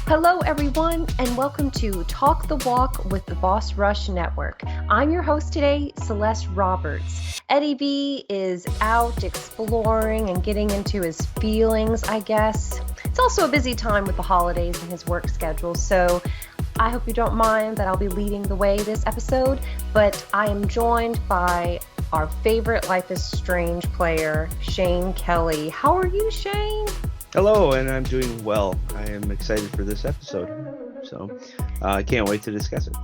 Hello, everyone, and welcome to Talk the Walk with the Boss Rush Network. I'm your host today, Celeste Roberts. Eddie B is out exploring and getting into his feelings, I guess. It's also a busy time with the holidays and his work schedule, so I hope you don't mind that I'll be leading the way this episode, but I am joined by our favorite Life is Strange player, Shane Kelley. How are you, Shane? Hello, and I'm doing well. I am excited for this episode, so I can't wait to discuss it.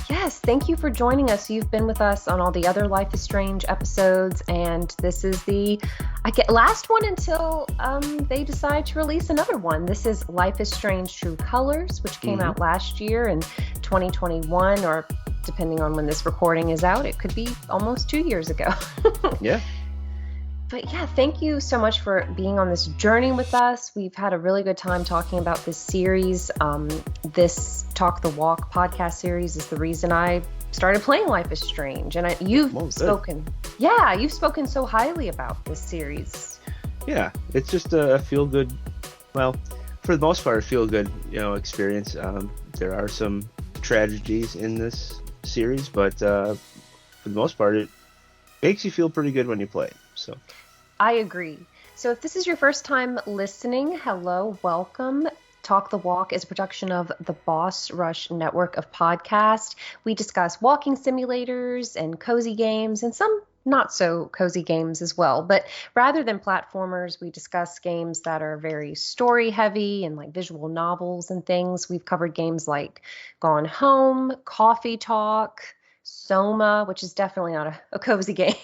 Yes, thank you for joining us. You've been with us on all the other Life is Strange episodes, and this is the last one until they decide to release another one. This is Life is Strange True Colors, which came out last year in 2021, or depending on when this recording is out, it could be almost 2 years ago. Yeah. But yeah, thank you so much for being on this journey with us. We've had a really good time talking about this series. This Talk the Walk podcast series is the reason I started playing Life is Strange. And you've spoken so highly about this series. Yeah, it's just a feel-good, well, for the most part, a feel-good, experience. There are some tragedies in this series, but for the most part, it makes you feel pretty good when you play it. So I agree. So if this is your first time listening, hello, welcome. Talk the Walk is a production of the Boss Rush Network of podcasts. We discuss walking simulators and cozy games and some not so cozy games as well. But rather than platformers, we discuss games that are very story heavy and like visual novels and things. We've covered games like Gone Home, Coffee Talk, Soma, which is definitely not a cozy game.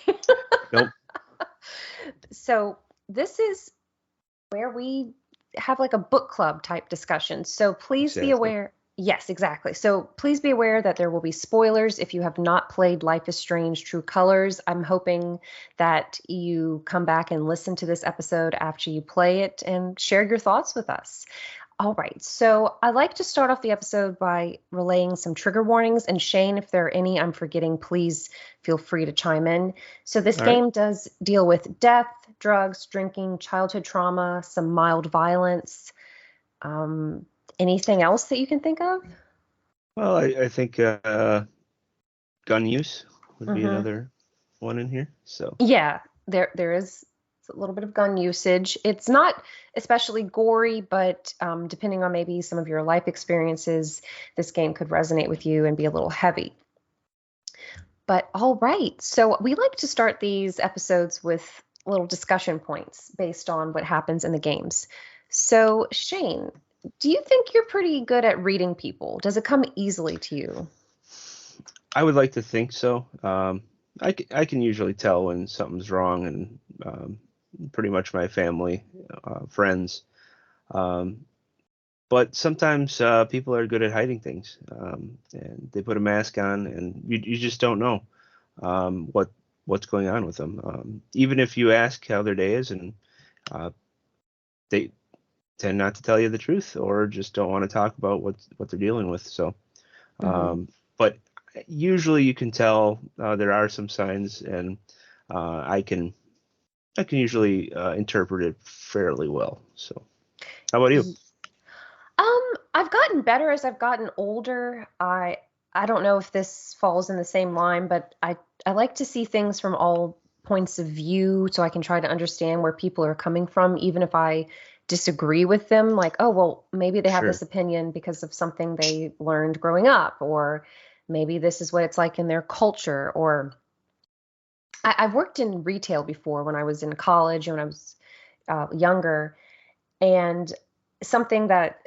Nope. So this is where we have like a book club type discussion. So please be aware. Yes, exactly. So please be aware that there will be spoilers if you have not played Life is Strange True Colors. I'm hoping that you come back and listen to this episode after you play it and share your thoughts with us. All right. So I like to start off the episode by relaying some trigger warnings. And Shane, if there are any I'm forgetting, please feel free to chime in. So this game does deal with death, drugs, drinking, childhood trauma, some mild violence. Anything else that you can think of? Well, I think gun use would be another one in here. So yeah, there is a little bit of gun usage. It's not especially gory, but depending on maybe some of your life experiences, this game could resonate with you and be a little heavy. But all right, so we like to start these episodes with little discussion points based on what happens in the games. So Shane, do you think you're pretty good at reading people? Does it come easily to you? I would like to think so. I can usually tell when something's wrong, and pretty much my family, friends. But sometimes people are good at hiding things, and they put a mask on, and you just don't know what's going on with them. Even if you ask how their day is, and they tend not to tell you the truth, or just don't want to talk about what they're dealing with. So, but usually you can tell there are some signs, and I can usually interpret it fairly well. So, how about you? I've gotten better as I've gotten older. I don't know if this falls in the same line, but I like to see things from all points of view so I can try to understand where people are coming from, even if I disagree with them. Like, oh, well, maybe they have this opinion because of something they learned growing up, or maybe this is what it's like in their culture. Or I've worked in retail before when I was in college and when I was younger, and something that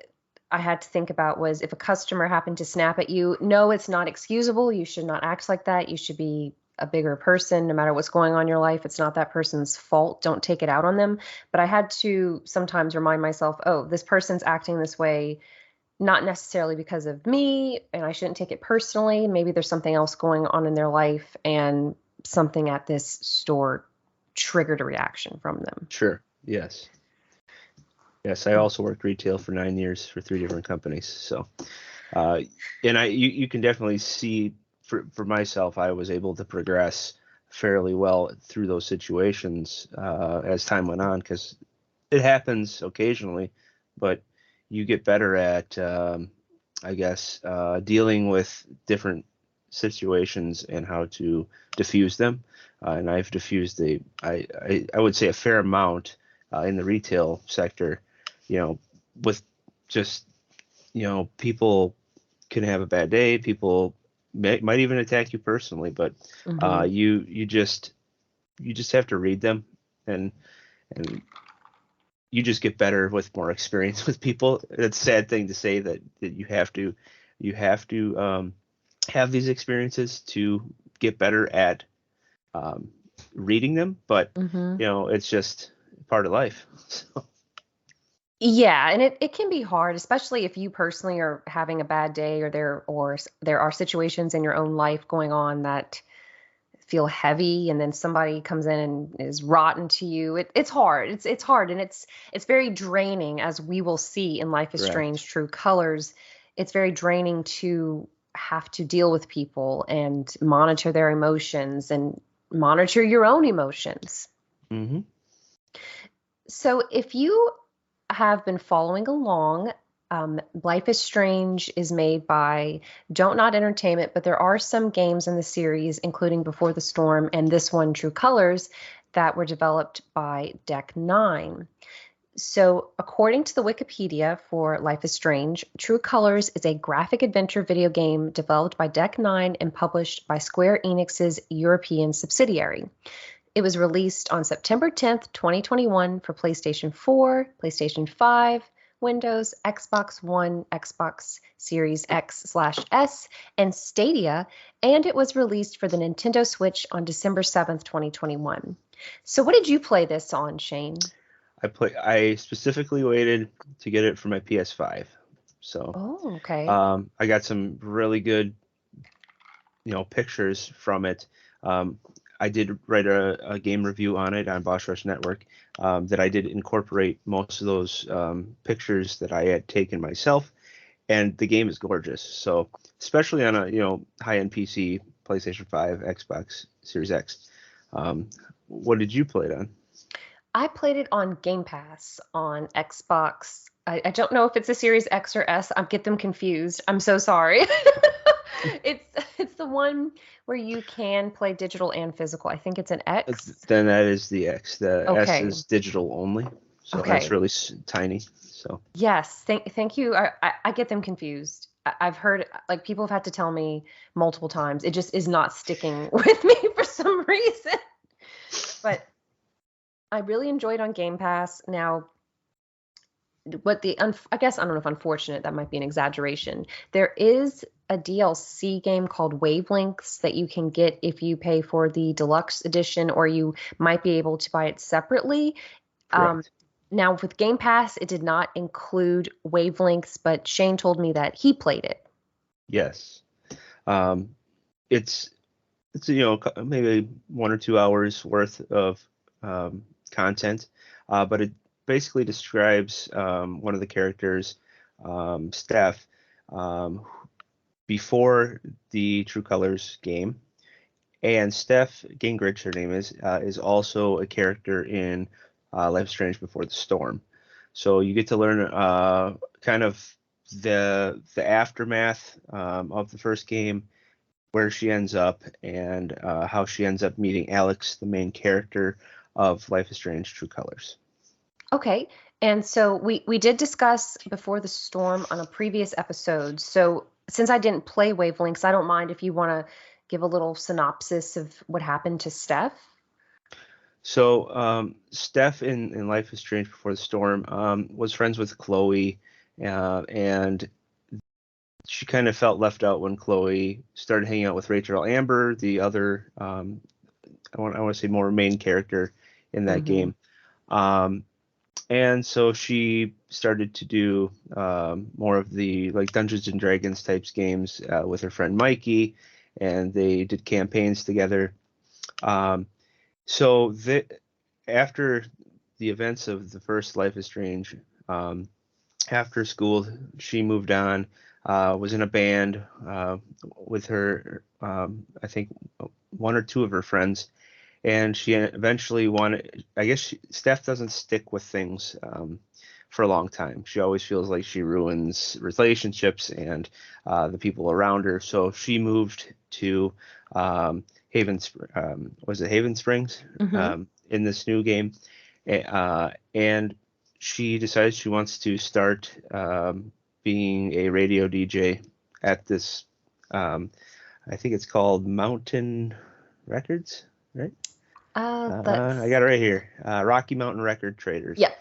I had to think about was if a customer happened to snap at you, no, it's not excusable. You should not act like that. You should be a bigger person no matter what's going on in your life. It's not that person's fault. Don't take it out on them. But I had to sometimes remind myself, oh, this person's acting this way, not necessarily because of me, and I shouldn't take it personally. Maybe there's something else going on in their life, and something at this store triggered a reaction from them. Sure. Yes. Yes, I also worked retail for 9 years for 3 different companies. So, and you can definitely see for myself, I was able to progress fairly well through those situations as time went on, because it happens occasionally, but you get better at, I guess, dealing with different situations and how to diffuse them. And I've diffused I would say a fair amount in the retail sector, you know, with just, people can have a bad day. People might even attack you personally, but Hmm. you just have to read them, and and you just get better with more experience with people. It's a sad thing to say that you have to have these experiences to get better at um, reading them, but Hmm. it's just part of life. So, Yeah, and it can be hard, especially if you personally are having a bad day, or there are situations in your own life going on that feel heavy, and then somebody comes in and is rotten to you. It's hard. It's hard, and it's very draining, as we will see in Life is Strange: correct. True Colors. It's very draining to have to deal with people and monitor their emotions and monitor your own emotions. Hmm. So if you have been following along, Life is Strange is made by Don't Not Entertainment, but there are some games in the series, including Before the Storm and this one, True Colors, that were developed by Deck Nine. So, according to the Wikipedia for Life is Strange, True Colors is a graphic adventure video game developed by Deck Nine and published by Square Enix's European subsidiary. It was released on September 10th, 2021 for PlayStation 4, PlayStation 5, Windows, Xbox One, Xbox Series X/S, and Stadia, and it was released for the Nintendo Switch on December 7th, 2021. So what did you play this on, Shane? I specifically waited to get it for my PS5. So Oh, okay. I got some really good, pictures from it. Um, I did write a game review on it on Boss Rush Network, that I did incorporate most of those pictures that I had taken myself, and the game is gorgeous. So especially on a high-end PC, PlayStation 5, Xbox Series X. What did you play it on? I played it on Game Pass on Xbox. I don't know if it's a Series X or S. I get them confused. I'm so sorry. It's it's the one where you can play digital and physical. I think it's an X. Then that is the X. The S Okay. is digital only, so that's Okay. really tiny. So Yes. Thank you. I get them confused. I've heard, like, people have had to tell me multiple times. It just is not sticking with me for some reason. But I really enjoyed on Game Pass. Now, I guess, I don't know if unfortunate, that might be an exaggeration. There is a DLC game called Wavelengths that you can get if you pay for the deluxe edition, or you might be able to buy it separately. Um, correct. Now, with Game Pass, it did not include Wavelengths, but Shane told me that he played it. Yes. Um, it's maybe 1 or 2 hours worth of content, but it basically describes one of the characters, Steph, um, before the True Colors game. And Steph Gingrich, her name is also a character in Life is Strange Before the Storm. So you get to learn kind of the aftermath of the first game, where she ends up, and how she ends up meeting Alex, the main character of Life is Strange: True Colors. Okay. And so we did discuss Before the Storm on a previous episode. So since I didn't play Wavelengths, I don't mind if you want to give a little synopsis of what happened to Steph. So Steph in Life is Strange Before the Storm was friends with Chloe, and she kind of felt left out when Chloe started hanging out with Rachel Amber, the other I want to say more main character in that Hmm. game. Um, and so she started to do more of the like Dungeons and Dragons types games with her friend Mikey, and they did campaigns together. Um, so after the events of the first Life is Strange, um, after school, she moved on, was in a band with her, I think, one or two of her friends, and she eventually wanted. I guess Steph doesn't stick with things for a long time. She always feels like she ruins relationships and the people around her. So she moved to was it Haven Springs Mm-hmm. in this new game, and she decides she wants to start being a radio DJ at this. I think it's called Mountain Records, right? I Let's got it right see. here. Rocky Mountain Record Traders. Yep.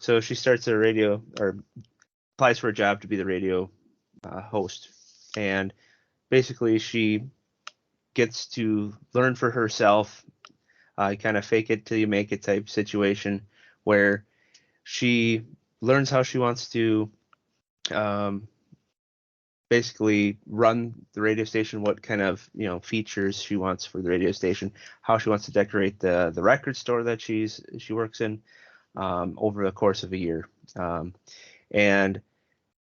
So she starts a radio or applies for a job to be the radio host, and basically she gets to learn for herself, kind of fake it till you make it type situation, where she learns how she wants to um, basically run the radio station, what kind of features she wants for the radio station, how she wants to decorate the record store that she works in over the course of a year. And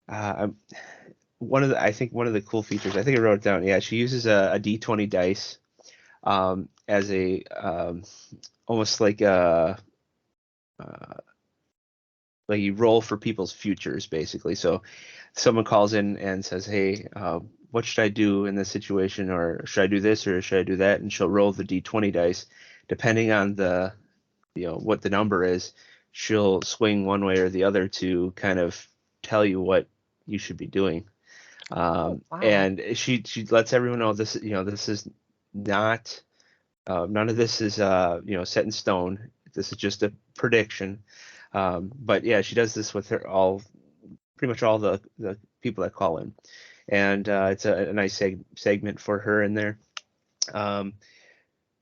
I'm- I think one of the cool features, I think I wrote it down. Yeah, she uses a D20 dice as a almost uh, like you roll for people's futures, basically. So someone calls in and says, "Hey, what should I do in this situation, or should I do this, or should I do that?" And she'll roll the D20 dice, depending on the what the number is. She'll swing one way or the other to kind of tell you what you should be doing. Oh, wow. And she lets everyone know this this is not none of this is set in stone. This is just a prediction. But yeah, she does this with pretty much all the people that call in, and it's a nice segment for her in there. Um,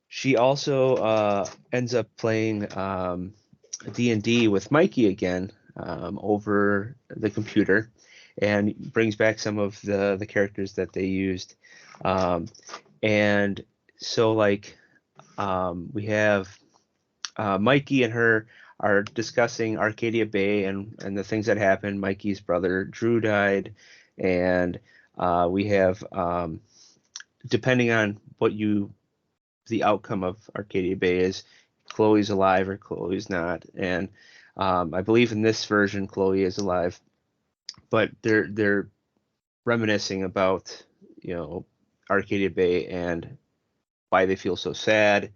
she also ends up playing D&D with Mikey again over the computer, and brings back some of the characters that they used. Um, and so like we have Mikey and her are discussing Arcadia Bay and the things that happened. Mikey's brother Drew died, and we have depending on the outcome of Arcadia Bay is, Chloe's alive or Chloe's not. And I believe in this version Chloe is alive, but they're reminiscing about Arcadia Bay and why they feel so sad.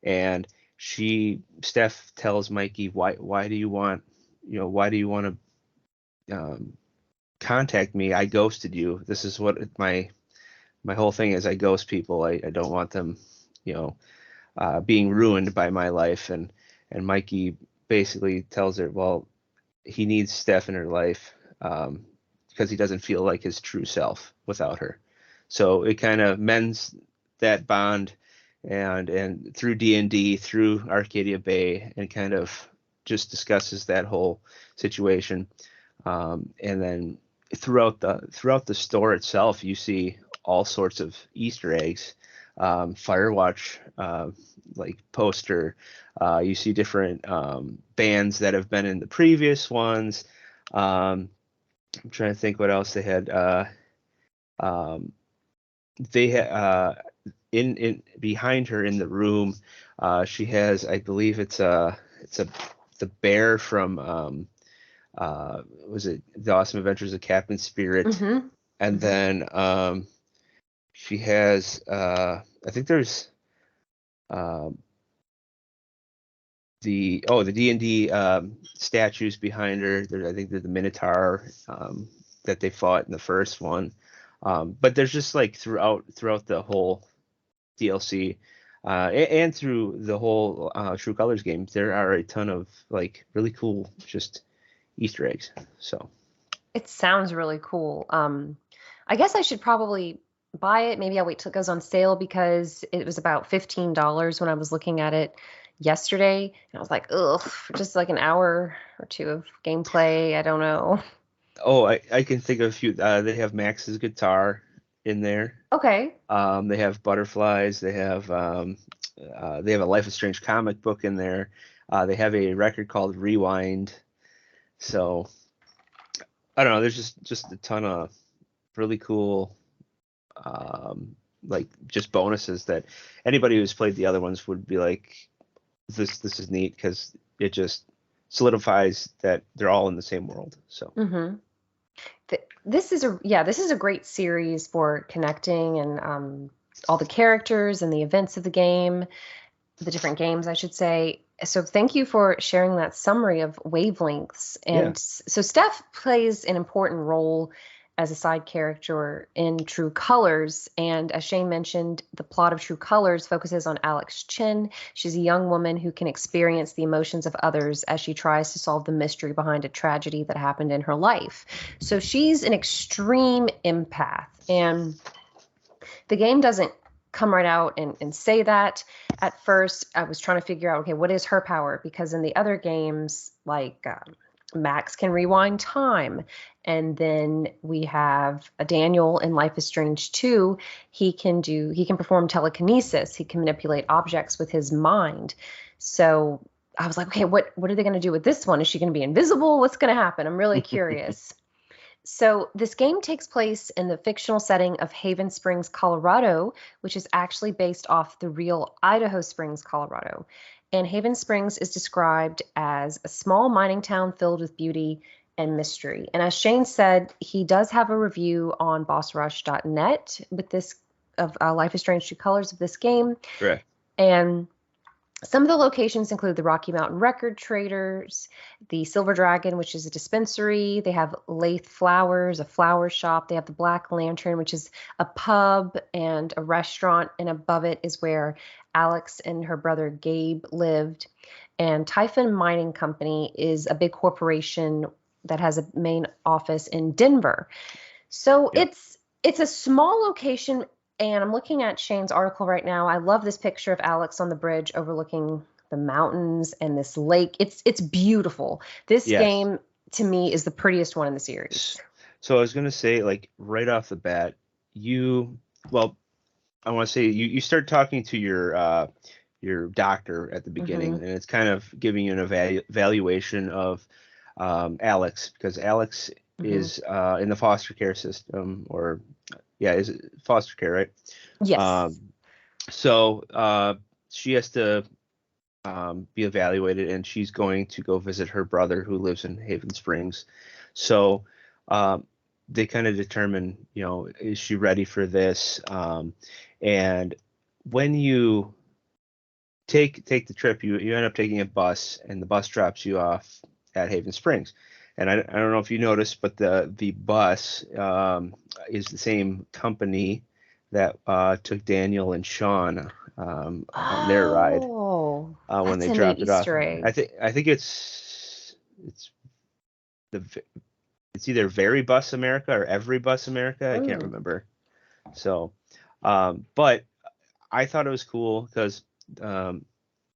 And Steph tells Mikey, why do you want to contact me? I ghosted you. This is what my whole thing is. I ghost people. I don't want them being ruined by my life. And Mikey basically tells her, well, he needs Steph in her life because he doesn't feel like his true self without her. So it kind of mends that bond, and through D&D, through Arcadia Bay, and kind of just discusses that whole situation. And then throughout the store itself, you see all sorts of Easter eggs, Firewatch like poster. You see different bands that have been in the previous ones. I'm trying to think what else they had. Um, they had in behind her in the room. She has, I believe it's a the bear from was it The Awesome Adventures of Captain Spirit, Mm-hmm. and Mm-hmm. then she has I think there's um, the D&D statues behind her. I think there's the Minotaur that they fought in the first one. But there's just like throughout the whole DLC and through the whole True Colors game, there are a ton of like really cool just Easter eggs. So It sounds really cool. I guess I should probably buy it. Maybe I'll wait till it goes on sale because it was about $15 when I was looking at it yesterday. And I was like, ugh, for just like an hour or two of gameplay. I don't know. I can think of a few. They have Max's guitar in there. Okay. They have butterflies. They have a Life is Strange comic book in there. They have a record called Rewind. So I don't know. There's just a ton of really cool, like just bonuses that anybody who's played the other ones would be like, this is neat because it just solidifies that they're all in the same world. So Mm-hmm. This is a great series for connecting and all the characters and the events of the game, the different games, I should say. So thank you for sharing that summary of wavelengths. yeah, And so Steph plays an important role as a side character in True Colors. And as Shane mentioned, the plot of True Colors focuses on Alex Chen. She's a young woman who can experience the emotions of others as she tries to solve the mystery behind a tragedy that happened in her life. So she's an extreme empath. And the game doesn't come right out and say that. At first, I was trying to figure out, okay, what is her power? Because in the other games, like Max can rewind time. And then we have a Daniel in Life is Strange 2. He can perform telekinesis. He can manipulate objects with his mind. So I was like, okay, what are they going to do with this one? Is she going to be invisible? What's going to happen? I'm really curious. So this game takes place in the fictional setting of Haven Springs, Colorado, which is actually based off the real Idaho Springs, Colorado. And Haven Springs is described as a small mining town filled with beauty and mystery. And as Shane said, he does have a review on bossrush.net with this of Life is Strange True Colors of this game. correct. And some of the locations include the Rocky Mountain Record Traders, the Silver Dragon, which is a dispensary. They have Lathe Flowers, a flower shop. They have the Black Lantern, which is a pub and a restaurant. And above it is where Alex and her brother Gabe lived. And Typhon Mining Company is a big corporation that has a main office in Denver. So Yep. it's a small location, and I'm looking at Shane's article right now. I love this picture of Alex on the bridge overlooking the mountains and this lake. It's beautiful. This Yes. game to me is the prettiest one in the series. So I was gonna say, like right off the bat, I want to say you start talking to your doctor at the beginning, Mm-hmm. and it's kind of giving you an evaluation of Alex, because Alex Mm-hmm. is in the foster care system, or yeah, is it foster care, right? Yes. Um, so she has to be evaluated, and she's going to go visit her brother who lives in Haven Springs. So um, they kind of determine, is she ready for this? And when you take the trip, you end up taking a bus, and the bus drops you off at Haven Springs. And I don't know if you noticed, but the bus is the same company that took Daniel and Sean on their ride Oh, when that's they a neat dropped it off. Easter I egg. think I think it's the it's either Very Bus America or Every Bus America. I can't Mm. remember. So, but I thought it was cool because um,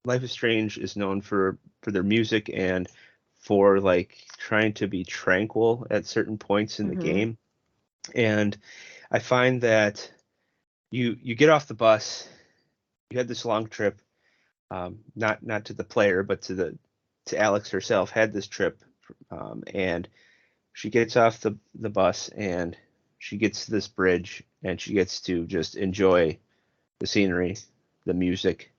Life is Strange is known for their music and for like trying to be tranquil at certain points in the Mm-hmm. game. And I find that you get off the bus, you had this long trip, not to the player, but to Alex herself, had this trip, and she gets off the bus, and she gets to this bridge, and she gets to just enjoy the scenery, the music.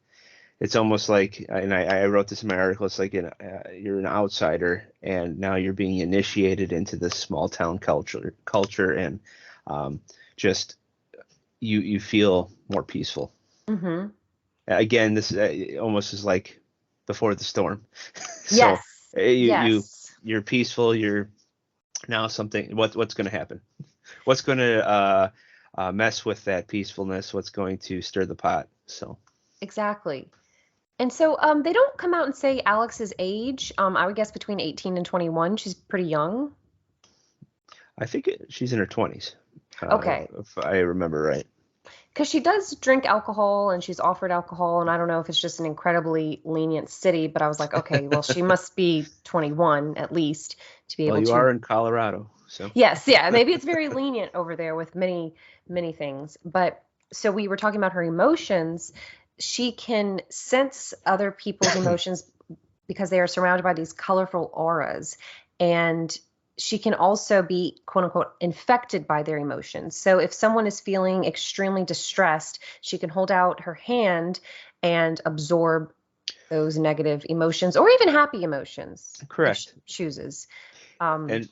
It's almost like, and I wrote this in my article, it's like you're an outsider, and now you're being initiated into this small town culture, and um, just you feel more peaceful. Mm-hmm. Again, this almost is like before the storm. Yes. So Yes. you're peaceful. You're now something. What's going to happen? What's going to mess with that peacefulness? What's going to stir the pot? So Exactly. And so they don't come out and say Alex's age. I would guess between 18 and 21. She's pretty young. I think she's in her 20s, Okay. if I remember right. Because she does drink alcohol and she's offered alcohol. And I don't know if it's just an incredibly lenient city, but I was like, okay, well, she must be 21 at least to be Well, able you to. are in Colorado, so Yes, yeah, maybe it's very lenient over there with many, many things. But so we were talking about her emotions. She can sense other people's emotions because they are surrounded by these colorful auras. And she can also be, quote unquote, infected by their emotions. So if someone is feeling extremely distressed, she can hold out her hand and absorb those negative emotions or even happy emotions if she Correct. chooses. Um, And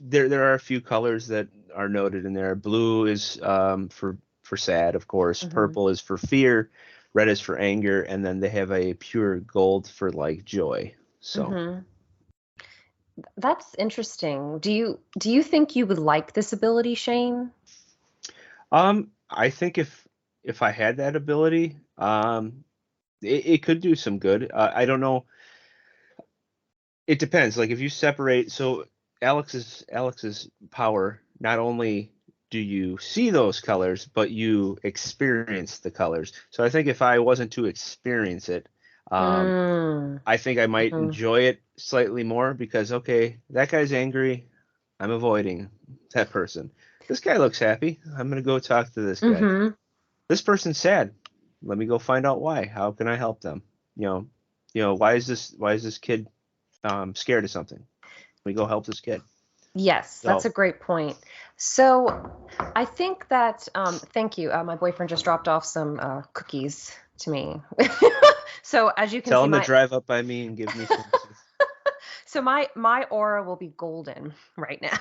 there are a few colors that are noted in there. Blue is for sad, of course. mhm, Purple is for fear. Red is for anger, and then they have a pure gold for like joy. So, mhm. That's interesting. Do you think you would like this ability, Shane? I think if I had that ability, it could do some good. I don't know. It depends. Like if you separate, so Alex's power, not only do you see those colors, but you experience the colors. So I think if I wasn't to experience it, um, Mm, I think I might mhm, enjoy it slightly more because okay, that guy's angry. I'm avoiding that person. This guy looks happy. I'm gonna go talk to this guy. mhm. This person's sad. Let me go find out why. How can I help them? You know, why is this kid scared of something? We go help this kid. Yes, that's So a great point. So I think that, thank you. My boyfriend just dropped off some cookies to me. So as you can tell see, him to drive up by me and give me some. so my aura will be golden right now.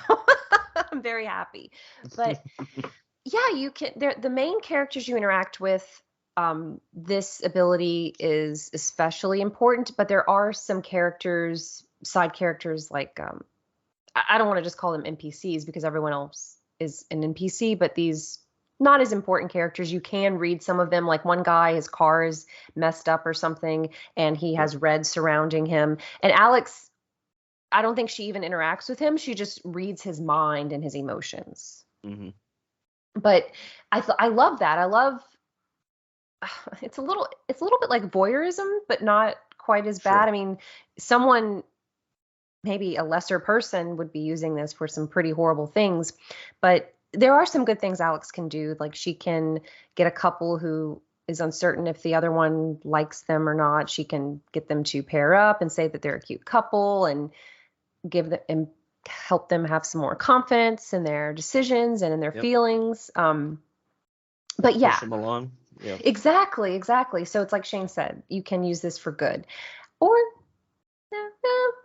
I'm very happy. But yeah, you can. The main characters you interact with. This ability is especially important, but there are some characters, side characters like I don't want to just call them NPCs because everyone else is an NPC, but these not as important characters. You can read some of them. Like one guy, his car is messed up or something, and he Yep. has red surrounding him. And Alex, I don't think she even interacts with him. She just reads his mind and his emotions. Hmm. But I love that. I love it's a little bit like voyeurism, but not quite as bad. Sure. I mean, someone maybe a lesser person would be using this for some pretty horrible things, but there are some good things Alex can do. Like she can get a couple who is uncertain if the other one likes them or not. She can get them to pair up and say that they're a cute couple and give them and help them have some more confidence in their decisions and in their Yep. feelings. But Push yeah, them along. Yep. exactly, exactly. So it's like Shane said, you can use this for good. Or no,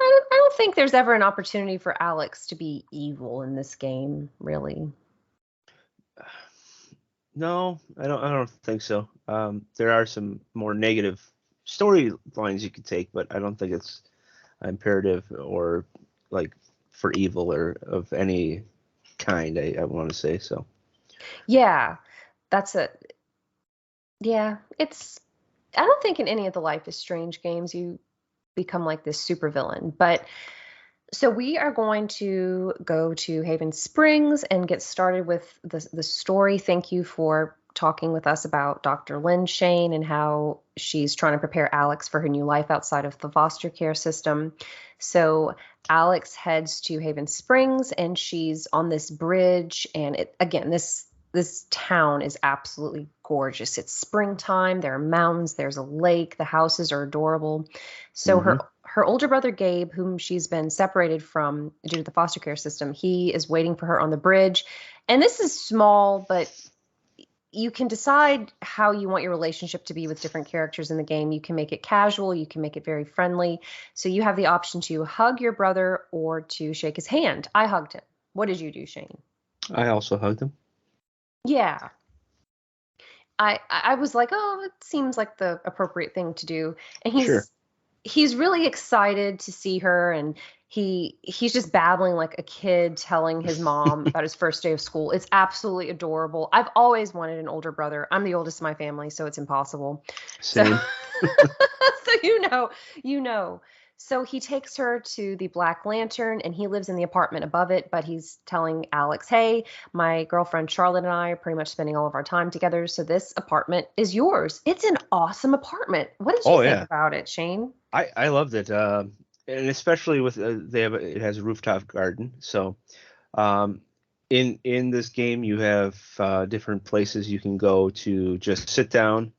I don't think there's ever an opportunity for Alex to be evil in this game, really. No, I don't think so. There are some more negative storylines you could take, but I don't think it's imperative or like for evil or of any kind. I want to say so. Yeah, that's a yeah, it's I don't think in any of the Life is Strange games you become like this supervillain. But so we are going to go to Haven Springs and get started with the story. Thank you for talking with us about Dr. Lynn Shane and how she's trying to prepare Alex for her new life outside of the foster care system. So Alex heads to Haven Springs and she's on this bridge and again this town is absolutely gorgeous. It's springtime, there are mountains, there's a lake, the houses are adorable. So Hmm. her older brother Gabe, whom she's been separated from due to the foster care system, he is waiting for her on the bridge. And this is small, but you can decide how you want your relationship to be with different characters in the game. You can make it casual, you can make it very friendly. So you have the option to hug your brother or to shake his hand. I hugged him. What did you do, Shane? I also hugged him. Yeah. I was like, oh, it seems like the appropriate thing to do. And Sure. he's really excited to see her and he's just babbling like a kid telling his mom about his first day of school. It's absolutely adorable. I've always wanted an older brother. I'm the oldest in my family, so it's impossible. So Same. so you know. So he takes her to the Black Lantern and he lives in the apartment above it, but he's telling Alex, "Hey, my girlfriend Charlotte and I are pretty much spending all of our time together, so this apartment is yours." It's an awesome apartment. What did you Oh think yeah. about it, Shane? I loved it. And especially with it has a rooftop garden. So um, in this game you have different places you can go to just sit down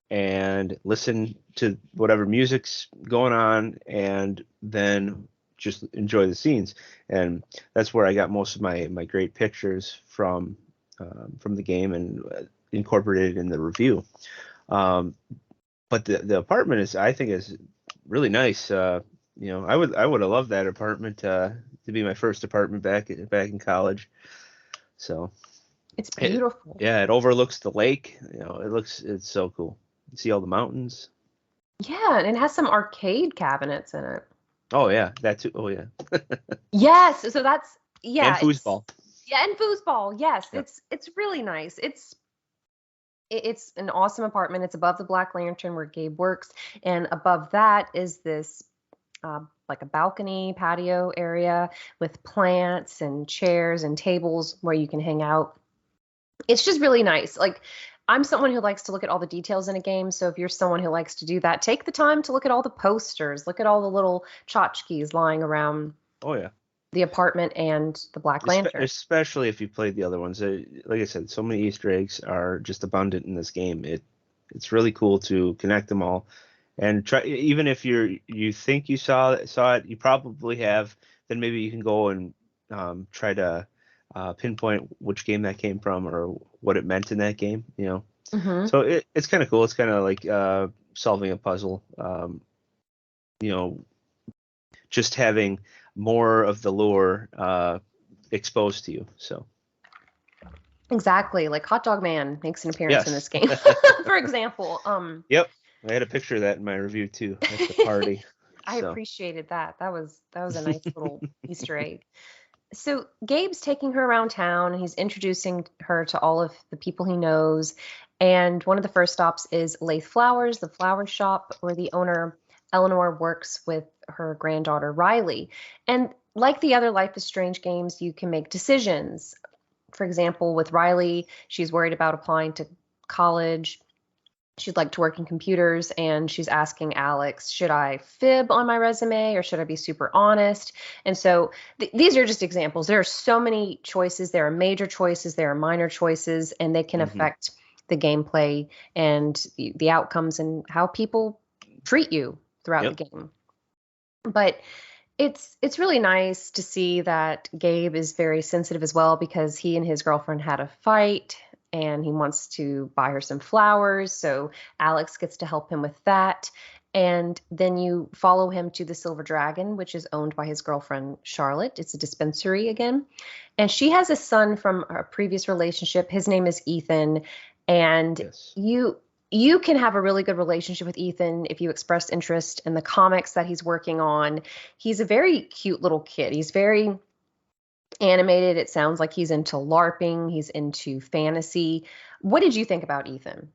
and listen to whatever music's going on and then just enjoy the scenes. And that's where I got most of my great pictures from the game and incorporated in the review. Um, but the apartment is I think is really nice. I would have loved that apartment to be my first apartment back in college. So It's it, beautiful. yeah, it overlooks the lake. It's so cool. You see all the mountains. Yeah, and it has some arcade cabinets in it. Oh yeah, that too. Oh yeah, Yes, so that's and yeah, it's foosball. yeah, and foosball. Yes, Yeah. it's really nice. It's an awesome apartment. It's above the Black Lantern where Gabe works, and above that is this like a balcony patio area with plants and chairs and tables where you can hang out. It's just really nice. Like I'm someone who likes to look at all the details in a game, so if you're someone who likes to do that, take the time to look at all the posters, look at all the little tchotchkes lying around Oh yeah. the apartment and the Black Lantern. Especially if you played the other ones. Like I said, so many Easter eggs are just abundant in this game. It's really cool to connect them all and try. Even if you think you saw it, you probably have. Then maybe you can go and try to pinpoint which game that came from or what it meant in that game. Hmm. So it's kind of cool. It's kind of like solving a puzzle. You know, just having more of the lore exposed to you. So Exactly. Like Hot Dog Man makes an appearance in yes. this game, for example. Yep. I had a picture of that in my review too at the party. I So appreciated that. That was a nice little Easter egg. So Gabe's taking her around town and he's introducing her to all of the people he knows. And one of the first stops is Lathe Flowers, the flower shop where the owner, Eleanor, works with her granddaughter, Riley. And like the other Life is Strange games, you can make decisions. For example, with Riley, she's worried about applying to college. She'd like to work in computers, and she's asking Alex, should I fib on my resume or should I be super honest? And so these are just examples. There are so many choices. There are major choices, there are minor choices, and they can hmm affect the gameplay and the outcomes and how people treat you throughout the yep. game. But it's really nice to see that Gabe is very sensitive as well because he and his girlfriend had a fight and he wants to buy her some flowers. So Alex gets to help him with that. And then you follow him to the Silver Dragon, which is owned by his girlfriend Charlotte. It's a dispensary again. And she has a son from a previous relationship. His name is Ethan. And Yes. you can have a really good relationship with Ethan if you express interest in the comics that he's working on. He's a very cute little kid. He's very animated. It sounds like he's into LARPing, he's into fantasy. What did you think about Ethan?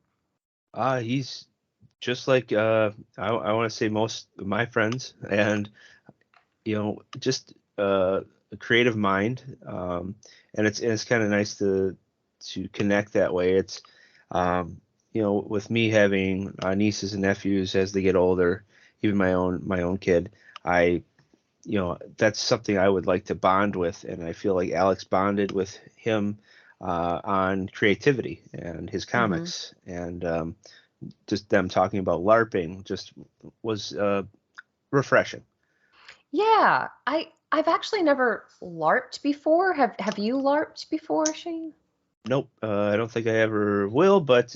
He's just like I want to say most of my friends, and just a creative mind, and it's kind of nice to connect that way. It's with me having nieces and nephews as they get older, even my own kid, I that's something I would like to bond with, and I feel like Alex bonded with him on creativity and his Hmm. comics, and just them talking about LARPing just was refreshing. Yeah, I've actually never LARPed before. Have you LARPed before, Shane? Nope, I don't think I ever will, but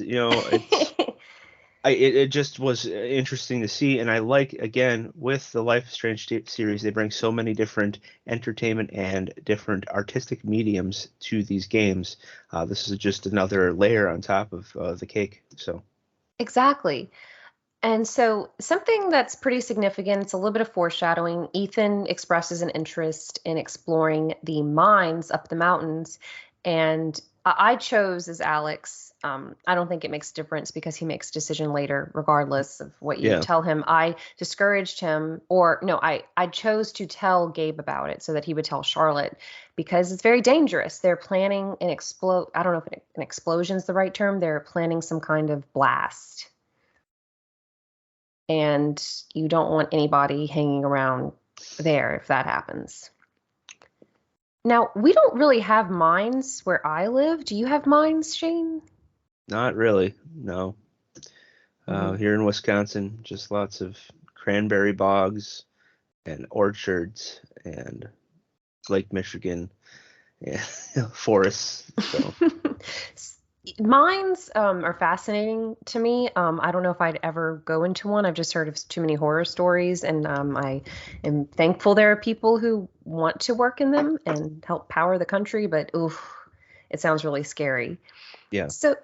it just was interesting to see, and I like again with the Life is Strange series, they bring so many different entertainment and different artistic mediums to these games. This is just another layer on top of the cake. So Exactly. And so, something that's pretty significant, it's a little bit of foreshadowing. Ethan expresses an interest in exploring the mines up the mountains. And I chose as Alex. I don't think it makes a difference because he makes a decision later, regardless of what you yeah, tell him. I discouraged him, or no, I chose to tell Gabe about it so that he would tell Charlotte because it's very dangerous. They're planning an explode. I don't know if an explosion is the right term. They're planning some kind of blast and you don't want anybody hanging around there if that happens. Now, we don't really have mines where I live. Do you have mines, Shane? not really. No, Mm. here in Wisconsin, just lots of cranberry bogs and orchards and Lake Michigan and forests. So Mines are fascinating to me. I don't know if I'd ever go into one. I've just heard of too many horror stories, and I am thankful there are people who want to work in them and help power the country. But oof, it sounds really scary. Yeah. So,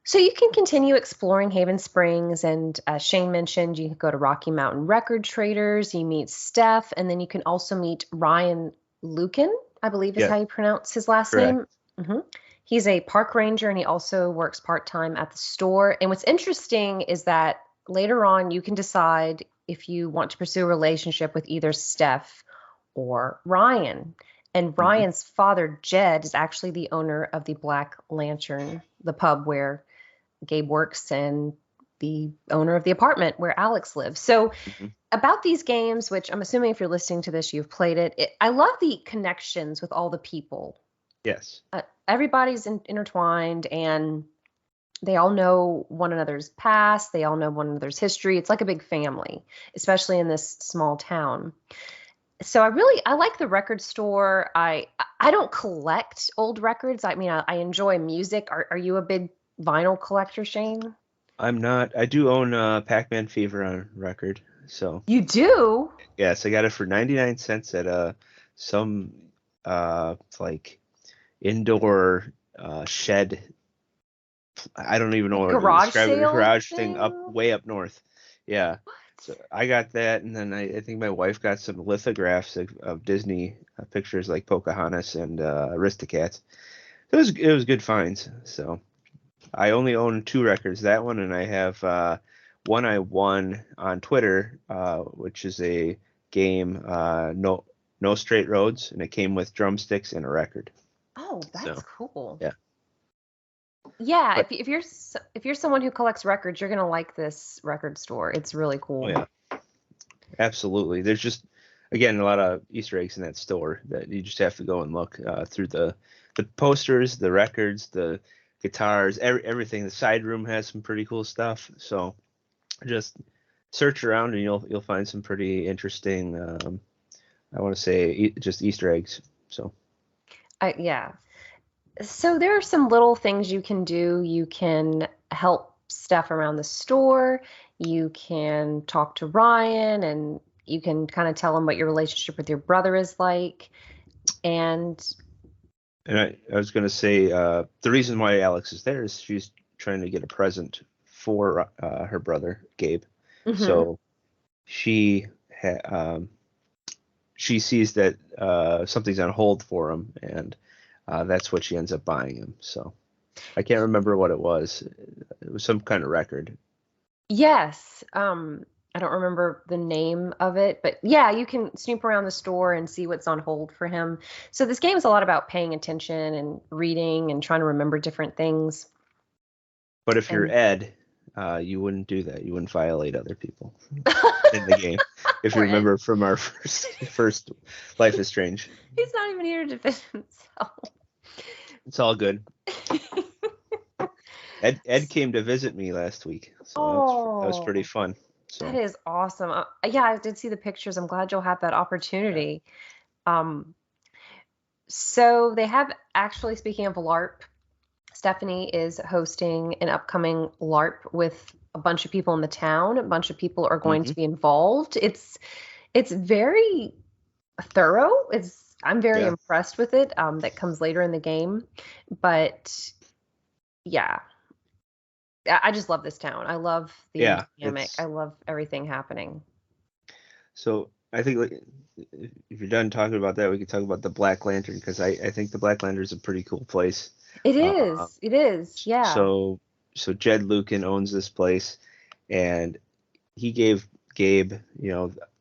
so you can continue exploring Haven Springs, and as Shane mentioned, you can go to Rocky Mountain Record Traders. You meet Steph, and then you can also meet Ryan Lucan, I believe is Yeah. how you pronounce his last Correct. name. hmm He's a park ranger, and he also works part time at the store. And what's interesting is that later on, you can decide if you want to pursue a relationship with either Steph or Ryan. And Hmm. Ryan's father, Jed, is actually the owner of the Black Lantern, the pub where Gabe works, and the owner of the apartment where Alex lives. So, Hmm. about these games, which I'm assuming if you're listening to this, you've played it, I love the connections with all the people. Yes. Everybody's intertwined, and they all know one another's past. They all know one another's history. It's like a big family, especially in this small town. So I like the record store. I don't collect old records. I mean, I enjoy music. Are you a big vinyl collector, Shane? I'm not. I do own Pac-Man Fever on record. So You do? yes, I got it for 99 cents at some like indoor shed. I don't even know Like what to garage describe it. A sale garage thing up thing? way up north. Yeah. So I got that, and then I think my wife got some lithographs of Disney pictures like Pocahontas and Aristocats. It was good finds. So I only own two records, that one, and I have one I won on Twitter, which is a game, no straight roads, and it came with drumsticks and a record. Oh, that's So cool. yeah, Yeah, but if you're someone who collects records, you're gonna like this record store. It's really oh cool. yeah, absolutely. There's just again a lot of Easter eggs in that store that you just have to go and look through the posters, the records, the guitars, everything. The side room has some pretty cool stuff. So just search around and you'll find some pretty interesting. I want to say just Easter eggs. So Yeah. So there are some little things you can do. You can help Steph around the store. You can talk to Ryan, and you can kind of tell him what your relationship with your brother is like. And and I was going to say the reason why Alex is there is she's trying to get a present for her brother Gabe. mhm. So she she sees that something's on hold for him, and that's what she ends up buying him. So I can't remember what it was. It was some kind of record. Yes. I don't remember the name of it, but yeah, you can snoop around the store and see what's on hold for him. So this game is a lot about paying attention and reading and trying to remember different things. But if you're And Ed, you wouldn't do that. You wouldn't violate other people in the game. If you poor Ed. remember from our first Life is Strange, He's not even here to defend himself. it's all good. Ed came to visit me last week, so that was pretty Oh, fun. that So is awesome. Yeah, I did see the pictures. I'm glad you'll have that yeah. opportunity. Um, so they have actually, speaking of LARP, Stephanie is hosting an upcoming LARP with a bunch of people in the town. A bunch of people are going Hmm. to be involved. It's very thorough. It's I'm very Yeah. impressed with it. That comes later in the game, but yeah, I just love this town. I love the Yeah. dynamic. I love everything happening. So I think like if you're done talking about that, we could talk about the Black Lantern because I think the Black Lantern is a pretty cool place. It Uh, is. It is. Yeah. so so Jed Lucan owns this place, and he gave Gabe,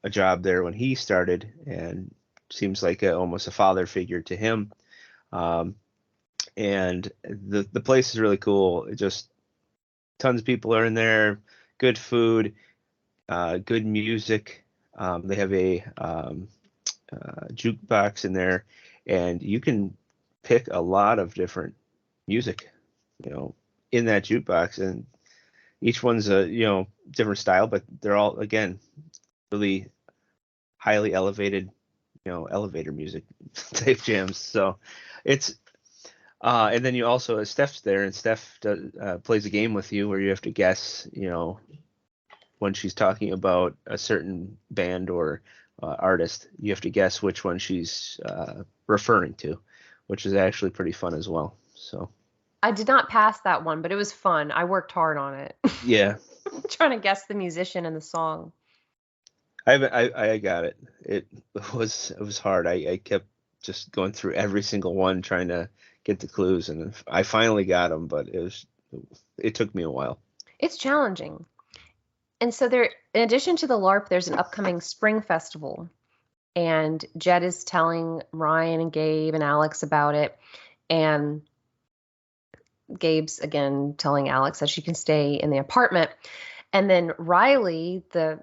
a job there when he started, and seems like almost a father figure to him. Um, and the place is really cool. It just tons of people are in there, good food, good music. They have a jukebox in there, and you can pick a lot of different music, you know, in that jukebox, and each one's a different style, but they're all again really highly elevated, elevator music type jams. So it's And then you also, Steph's there, and Steph plays a game with you where you have to guess, when she's talking about a certain band or artist, you have to guess which one she's referring to, which is actually pretty fun as well. So I did not pass that one, but it was fun. I worked hard on it. yeah, Trying to guess the musician and the song. I got it. It was hard. I kept just going through every single one trying to get the clues, and I finally got them, but it took me a while. It's challenging. And so there, in addition to the LARP, there's an upcoming spring festival. And Jed is telling Ryan and Gabe and Alex about it. And Gabe's again telling Alex that she can stay in the apartment. And then Riley, the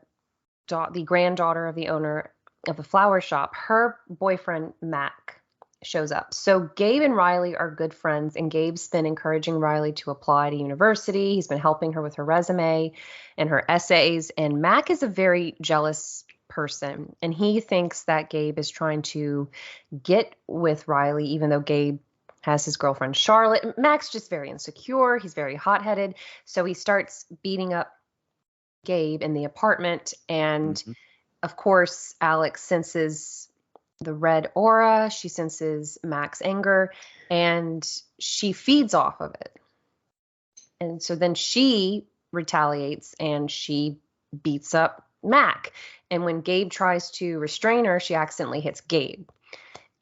granddaughter of the owner of the flower shop, her boyfriend Mac shows up. So Gabe and Riley are good friends, and Gabe's been encouraging Riley to apply to university. He's been helping her with her resume and her essays. And Mac is a very jealous person, and he thinks that Gabe is trying to get with Riley, even though Gabe has his girlfriend Charlotte. Mac's just very insecure. He's very hot-headed. So he starts beating up Gabe in the apartment. And of course, Alex senses the red aura. She senses Mac's anger, and she feeds off of it. And so then she retaliates and she beats up Mac. And when Gabe tries to restrain her, she accidentally hits Gabe.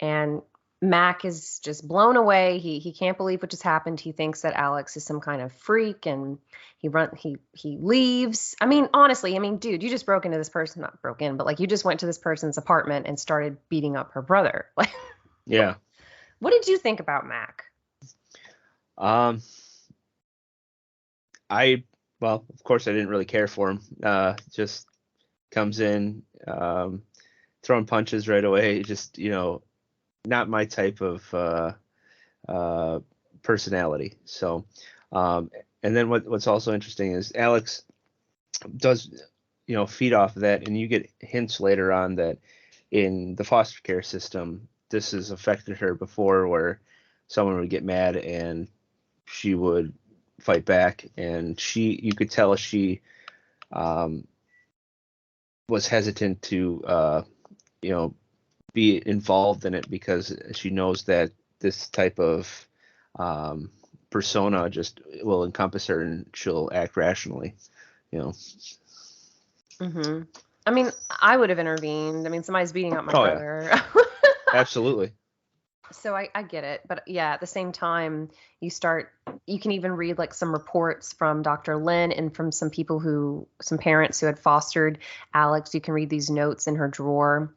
And Mac is just blown away. He can't believe what just happened. He thinks that Alex is some kind of freak, and he leaves. I mean, honestly, dude, you just broke into this person, not broke in, but like you just went to this person's apartment and started beating up her brother. Like, Yeah. What did you think about Mac? Well, of course I didn't really care for him. Just comes in, throwing punches right away. Just, not my type of personality. So, and then what's also interesting is Alex does, feed off of that, and you get hints later on that in the foster care system, this has affected her before, where someone would get mad and she would fight back, and you could tell she was hesitant to be involved in it because she knows that this type of persona just will encompass her and she'll act rationally. Mm-hmm. I would have intervened. Somebody's beating up my brother. Yeah. Absolutely. So I get it. But yeah, at the same time, you can even read like some reports from Dr. Lynn and from some parents who had fostered Alex. You can read these notes in her drawer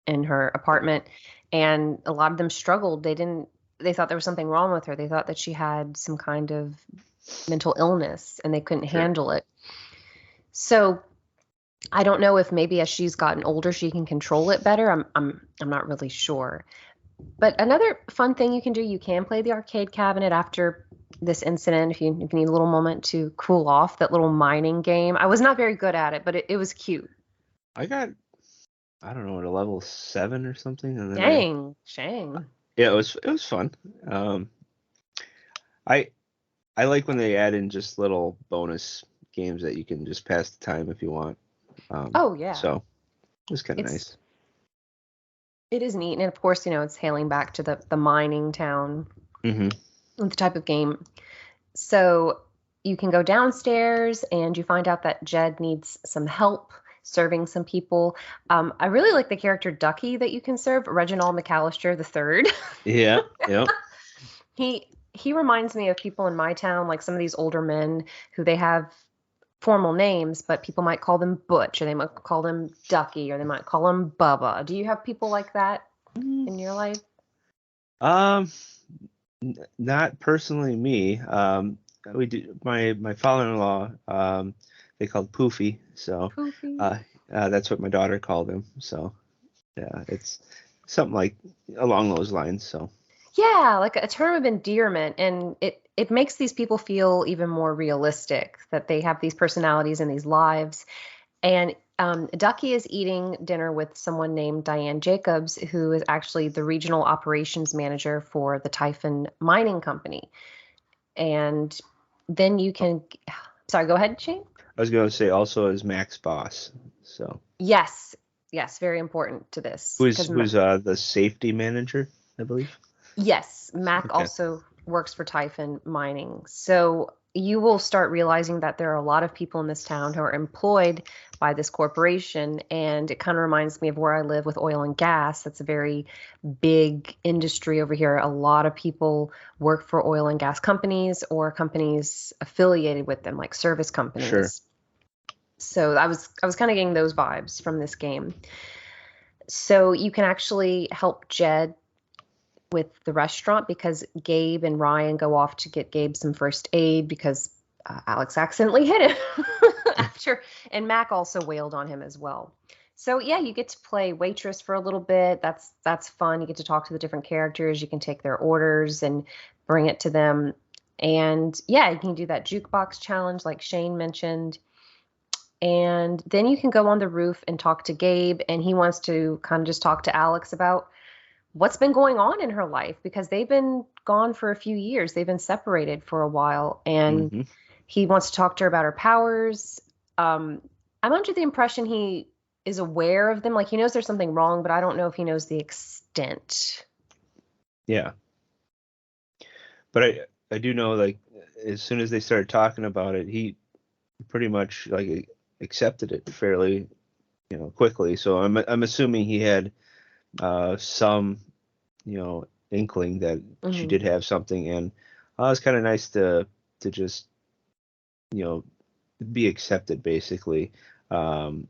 in her apartment, and a lot of them struggled. They thought there was something wrong with her. They thought that she had some kind of mental illness and they couldn't handle it. So I don't know if maybe as she's gotten older, she can control it better. I'm not really sure. But another fun thing you can do, you can play the arcade cabinet after this incident if you need a little moment to cool off. That little mining game. I was not very good at it, but it was cute. I got, I don't know, at a level 7 or something. And then Shane. Yeah, it was fun. I like when they add in just little bonus games that you can just pass the time if you want. Oh yeah. So it was kind of nice. It is neat, and of course, it's hailing back to the mining town, the type of game. So you can go downstairs, and you find out that Jed needs some help serving some people. I really like the character Ducky that you can serve, Reginald McAllister III. Yeah, yep. He reminds me of people in my town, like some of these older men who they have formal names, but people might call them Butch, or they might call them Ducky, or they might call them Bubba. Do you have people like that in your life? Not personally me. We do. My father-in-law, they called Poofy, so Poofy. that's what my daughter called him. So yeah, it's something like along those lines. So yeah, like a term of endearment, and it makes these people feel even more realistic, that they have these personalities and these lives. And Ducky is eating dinner with someone named Diane Jacobs, who is actually the regional operations manager for the Typhon Mining Company. And then you can, sorry, go ahead, Shane. I was going to say also is Mac's boss. So Yes, yes, very important to this because who's the safety manager, I believe. yes, Mac Okay. also works for Typhon Mining. So you will start realizing that there are a lot of people in this town who are employed by this corporation. And it kind of reminds me of where I live with oil and gas. That's a very big industry over here. A lot of people work for oil and gas companies or companies affiliated with them, like service Sure. companies. So I was kind of getting those vibes from this game. So you can actually help Jed with the restaurant because Gabe and Ryan go off to get Gabe some first aid because Alex accidentally hit him after, and Mac also wailed on him as well. So yeah, you get to play waitress for a little bit. That's fun. You get to talk to the different characters. You can take their orders and bring it to them. And yeah, you can do that jukebox challenge like Shane mentioned. And then you can go on the roof and talk to Gabe, and he wants to kind of just talk to Alex about what's been going on in her life because they've been gone for a few years. They've been separated for a while, and Mm-hmm. he wants to talk to her about her powers. I'm under the impression he is aware of them. Like he knows there's something wrong, but I don't know if he knows the extent. Yeah. But I do know, like, as soon as they started talking about it, he pretty much like accepted it fairly, quickly. So I'm assuming he had some, inkling that she Hmm. did have something, and it's kind of nice to just, you know, be accepted basically, um,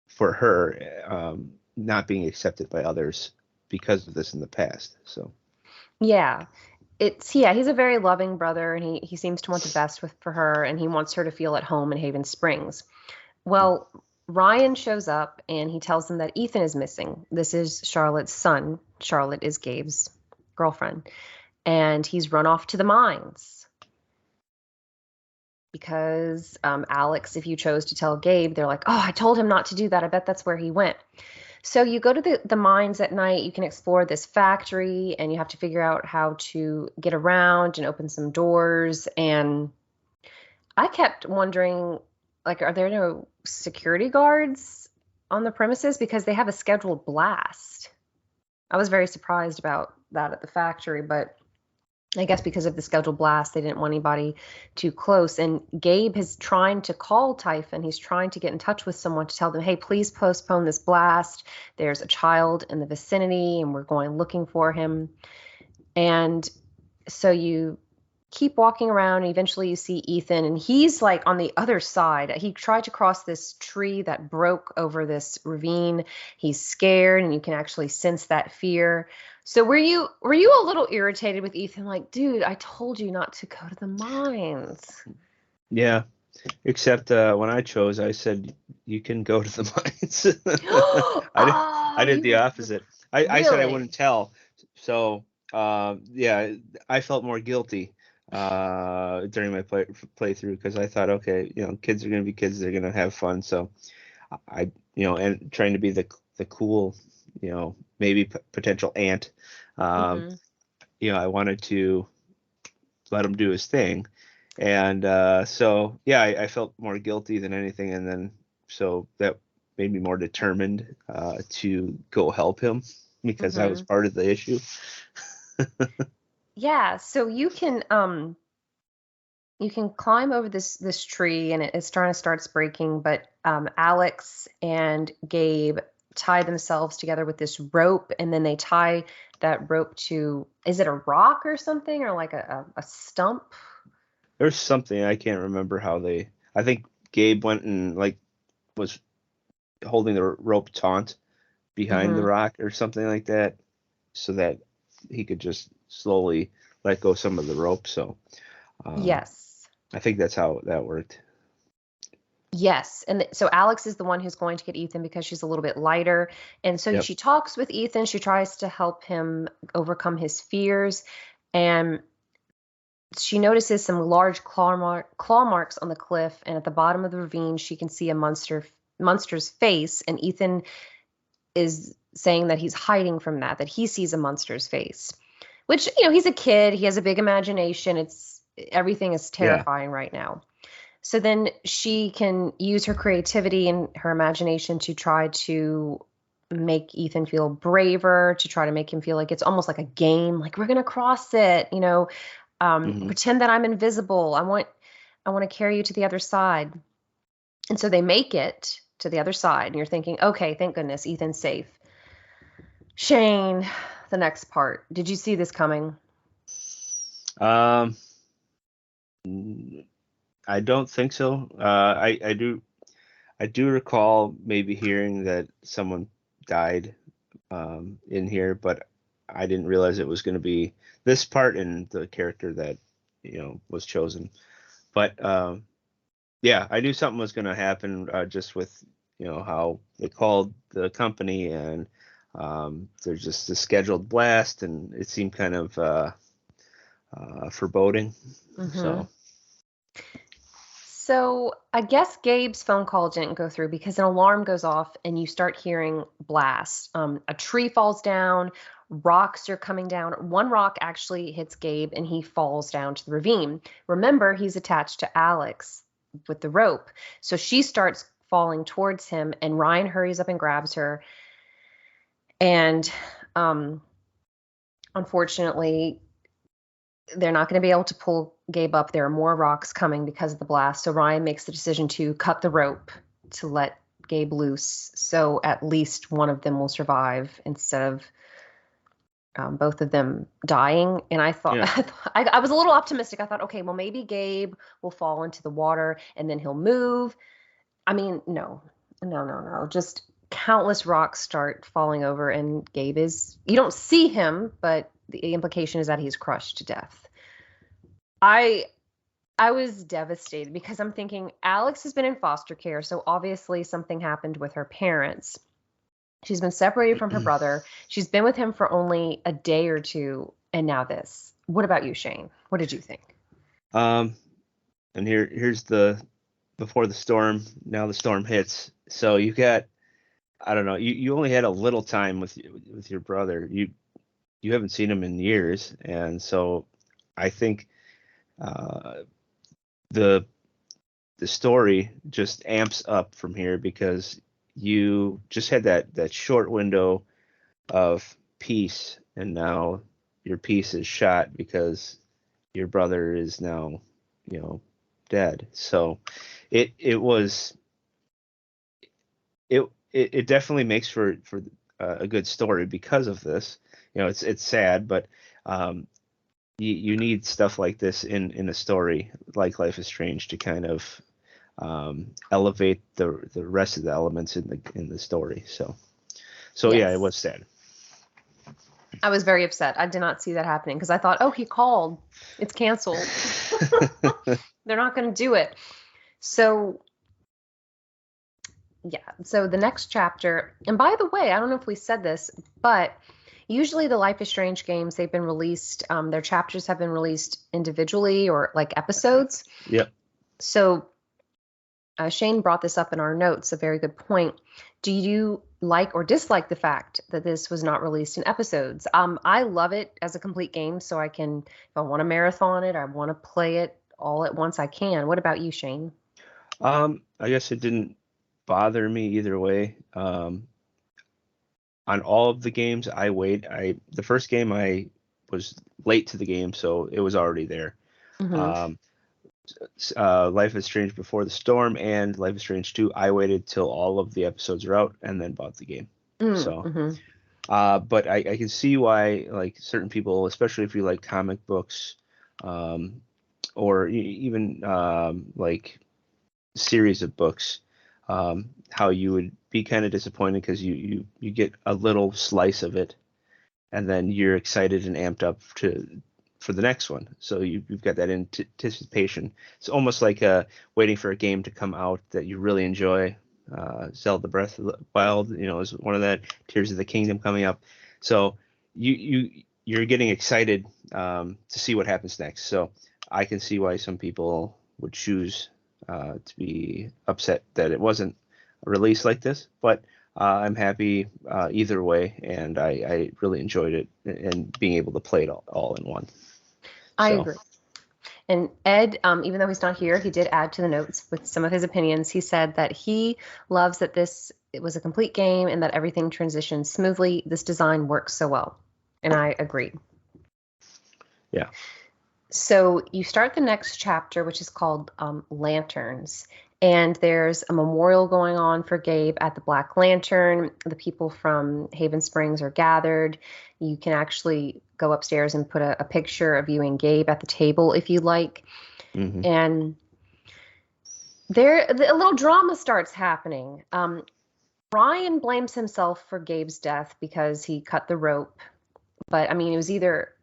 for her, not being accepted by others because of this in the past. So Yeah. Yeah, he's a very loving brother and he seems to want the best for her and he wants her to feel at home in Haven Springs. Well, Ryan shows up and he tells them that Ethan is missing. This is Charlotte's son. Charlotte is Gabe's girlfriend. And he's run off to the mines because Alex, if you chose to tell Gabe, they're like, oh, I told him not to do that. I bet that's where he went. So you go to the mines at night, you can explore this factory, and you have to figure out how to get around and open some doors. And I kept wondering, like, are there no security guards on the premises? Because they have a scheduled blast. I was very surprised about that at the factory, but I guess because of the scheduled blast, they didn't want anybody too close. And Gabe is trying to call Typhon. He's trying to get in touch with someone to tell them, hey, please postpone this blast. There's a child in the vicinity and we're going looking for him. And so you keep walking around and eventually you see Ethan and he's like on the other side. He tried to cross this tree that broke over this ravine. He's scared and you can actually sense that fear. So were you a little irritated with Ethan like, dude, I told you not to go to the mines. yeah, except when I chose, I said you can go to the mines. I Oh, did the you opposite. I said I really? wouldn't tell. So yeah, I felt more guilty during my playthrough because I thought, okay, kids are gonna be kids, they're gonna have fun. So and trying to be the cool, maybe potential aunt. Um, Hmm. I wanted to let him do his thing. And so, yeah, I felt more guilty than anything. And then, so that made me more determined to go help him because I was Hmm. part of the issue. Yeah, so you can climb over this tree and it's trying to starts breaking, but Alex and Gabe tie themselves together with this rope, and then they tie that rope to, is it a rock or something, or like a stump? There's something I can't remember I think Gabe went and like was holding the rope taut behind the Hmm. rock or something like that so that he could just slowly let go some of the rope. So um, Yes. I think that's how that worked. Yes. And so Alex is the one who's going to get Ethan because she's a little bit lighter. And so Yep. she talks with Ethan. She tries to help him overcome his fears. And she notices some large claw marks on the cliff. And at the bottom of the ravine, she can see a monster's face, and Ethan is saying that he's hiding from that he sees a monster's face, which, he's a kid, he has a big imagination. Everything is Yeah. terrifying right now. So then she can use her creativity and her imagination to try to make Ethan feel braver, to try to make him feel like it's almost like a game, like we're gonna cross it, pretend that I'm invisible. I want to carry you to the other side. And so they make it to the other side, and you're thinking, okay, thank goodness, Ethan's safe. Shane, the next part. Did you see this coming? I don't think so. I do recall maybe hearing that someone died in here, but I didn't realize it was going to be this part and the character that was chosen. But yeah, I knew something was going to happen just with how they called the company, and there's just a scheduled blast, and it seemed kind of foreboding. Mm-hmm. So I guess Gabe's phone call didn't go through because an alarm goes off and you start hearing blasts. A tree falls down, rocks are coming down. One rock actually hits Gabe and he falls down to the ravine. Remember, he's attached to Alex with the rope. So she starts falling towards him, and Ryan hurries up and grabs her. And unfortunately, they're not going to be able to pull Gabe up. There are more rocks coming because of the blast. So Ryan makes the decision to cut the rope to let Gabe loose. So at least one of them will survive instead of both of them dying. And I thought, Yeah. I was a little optimistic. I thought, okay, well, maybe Gabe will fall into the water and then he'll move. I mean, no. Just countless rocks start falling over, and Gabe you don't see him, but the implication is that he's crushed to death. I was devastated because I'm thinking Alex has been in foster care, so obviously something happened with her parents. She's been separated from her brother. She's been with him for only a day or two, and now this. What about you, Shane? What did you think? And here's the before the storm. Now the storm hits. So you got, I don't know. You only had a little time with your brother. You haven't seen him in years, and so I think the story just amps up from here because you just had that short window of peace, and now your peace is shot because your brother is now dead. So it was it definitely makes for a good story because of this. It's sad, but you need stuff like this in a story like Life is Strange to kind of elevate the rest of the elements in the story. So Yes. Yeah, it was sad. I was very upset. I did not see that happening because I thought, oh, he called. It's canceled. They're not going to do it. So, yeah. So the next chapter, and by the way, I don't know if we said this, but usually the Life is Strange games, they've been released, their chapters have been released individually or like episodes. Yep. So Shane brought this up in our notes, a very good point. Do you like or dislike the fact that this was not released in episodes? I love it as a complete game, so I can, if I want to marathon it, I want to play it all at once, I can. What about you, Shane? I guess it didn't bother me either way. On all of the games, the first game I was late to the game, so it was already there. Mm-hmm. Life is Strange Before the Storm and Life is Strange 2, I waited till all of the episodes are out and then bought the game. Mm-hmm. But I can see why, like, certain people, especially if you like comic books, or even like series of books, how you would be kind of disappointed because you get a little slice of it, and then you're excited and amped up for the next one. So you've got that anticipation. It's almost like waiting for a game to come out that you really enjoy. Zelda Breath of the Wild, is one of that. Tears of the Kingdom coming up. So you're getting excited to see what happens next. So I can see why some people would choose to be upset that it wasn't release like this, but I'm happy either way, and I really enjoyed it and being able to play it all in one. I So agree. And Ed, even though he's not here, he did add to the notes with some of his opinions. He said that he loves that it was a complete game and that everything transitioned smoothly. This design works so well. And I agree. yeah. So you start the next chapter, which is called Lanterns. And there's a memorial going on for Gabe at the Black Lantern. The people from Haven Springs are gathered. You can actually go upstairs and put a picture of you and Gabe at the table if you like. Mm-hmm. And a little drama starts happening. Ryan blames himself for Gabe's death because he cut the rope. But I mean, it was either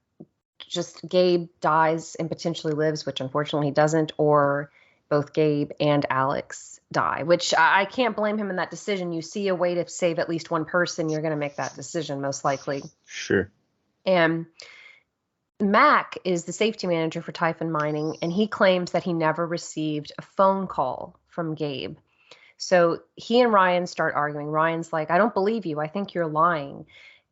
just Gabe dies and potentially lives, which unfortunately he doesn't, or both Gabe and Alex die, which I can't blame him in that decision. You see a way to save at least one person, you're going to make that decision most likely. Sure. And Mac is the safety manager for Typhon Mining, and he claims that he never received a phone call from Gabe. So he and Ryan start arguing. Ryan's like, I don't believe you. I think you're lying.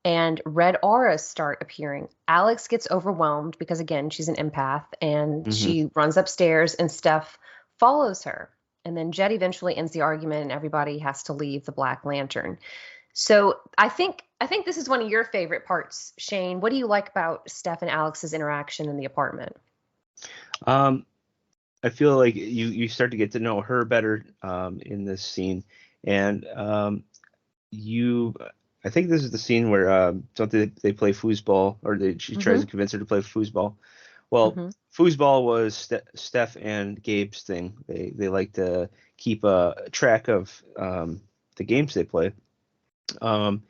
And red auras start appearing. Alex gets overwhelmed because, again, she's an empath, and she runs upstairs, and Steph follows her. And then Jed eventually ends the argument, and everybody has to leave the Black Lantern. So I think this is one of your favorite parts, Shane. What do you like about Steph and Alex's interaction in the apartment? I feel like you start to get to know her better in this scene, and I think this is the scene where don't they play foosball, or she tries to convince her to play foosball. Well, foosball was Steph and Gabe's thing. They like to keep a track of the games they play, and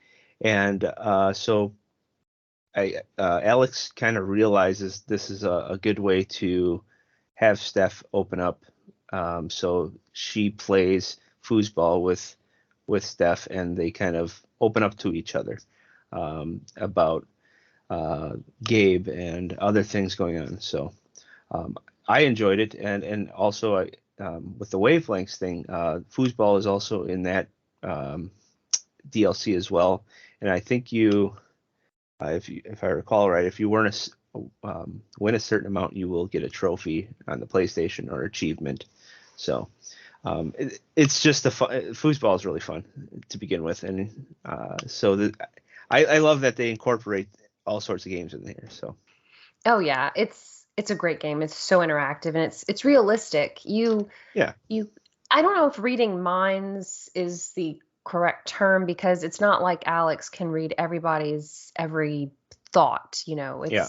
so Alex kind of realizes this is a good way to have Steph open up. So she plays foosball with Steph, and they kind of open up to each other about Gabe and other things going on. So I enjoyed it, and also with the wavelengths thing, foosball is also in that DLC as well. And I think if I recall right, if you win a certain amount, you will get a trophy on the PlayStation or achievement. So it's just foosball is really fun to begin with, and so I love that they incorporate all sorts of games in there. So yeah, it's a great game. It's so interactive, and it's realistic. Yeah. I don't know if reading minds is the correct term, because it's not like Alex can read everybody's every thought, Yeah.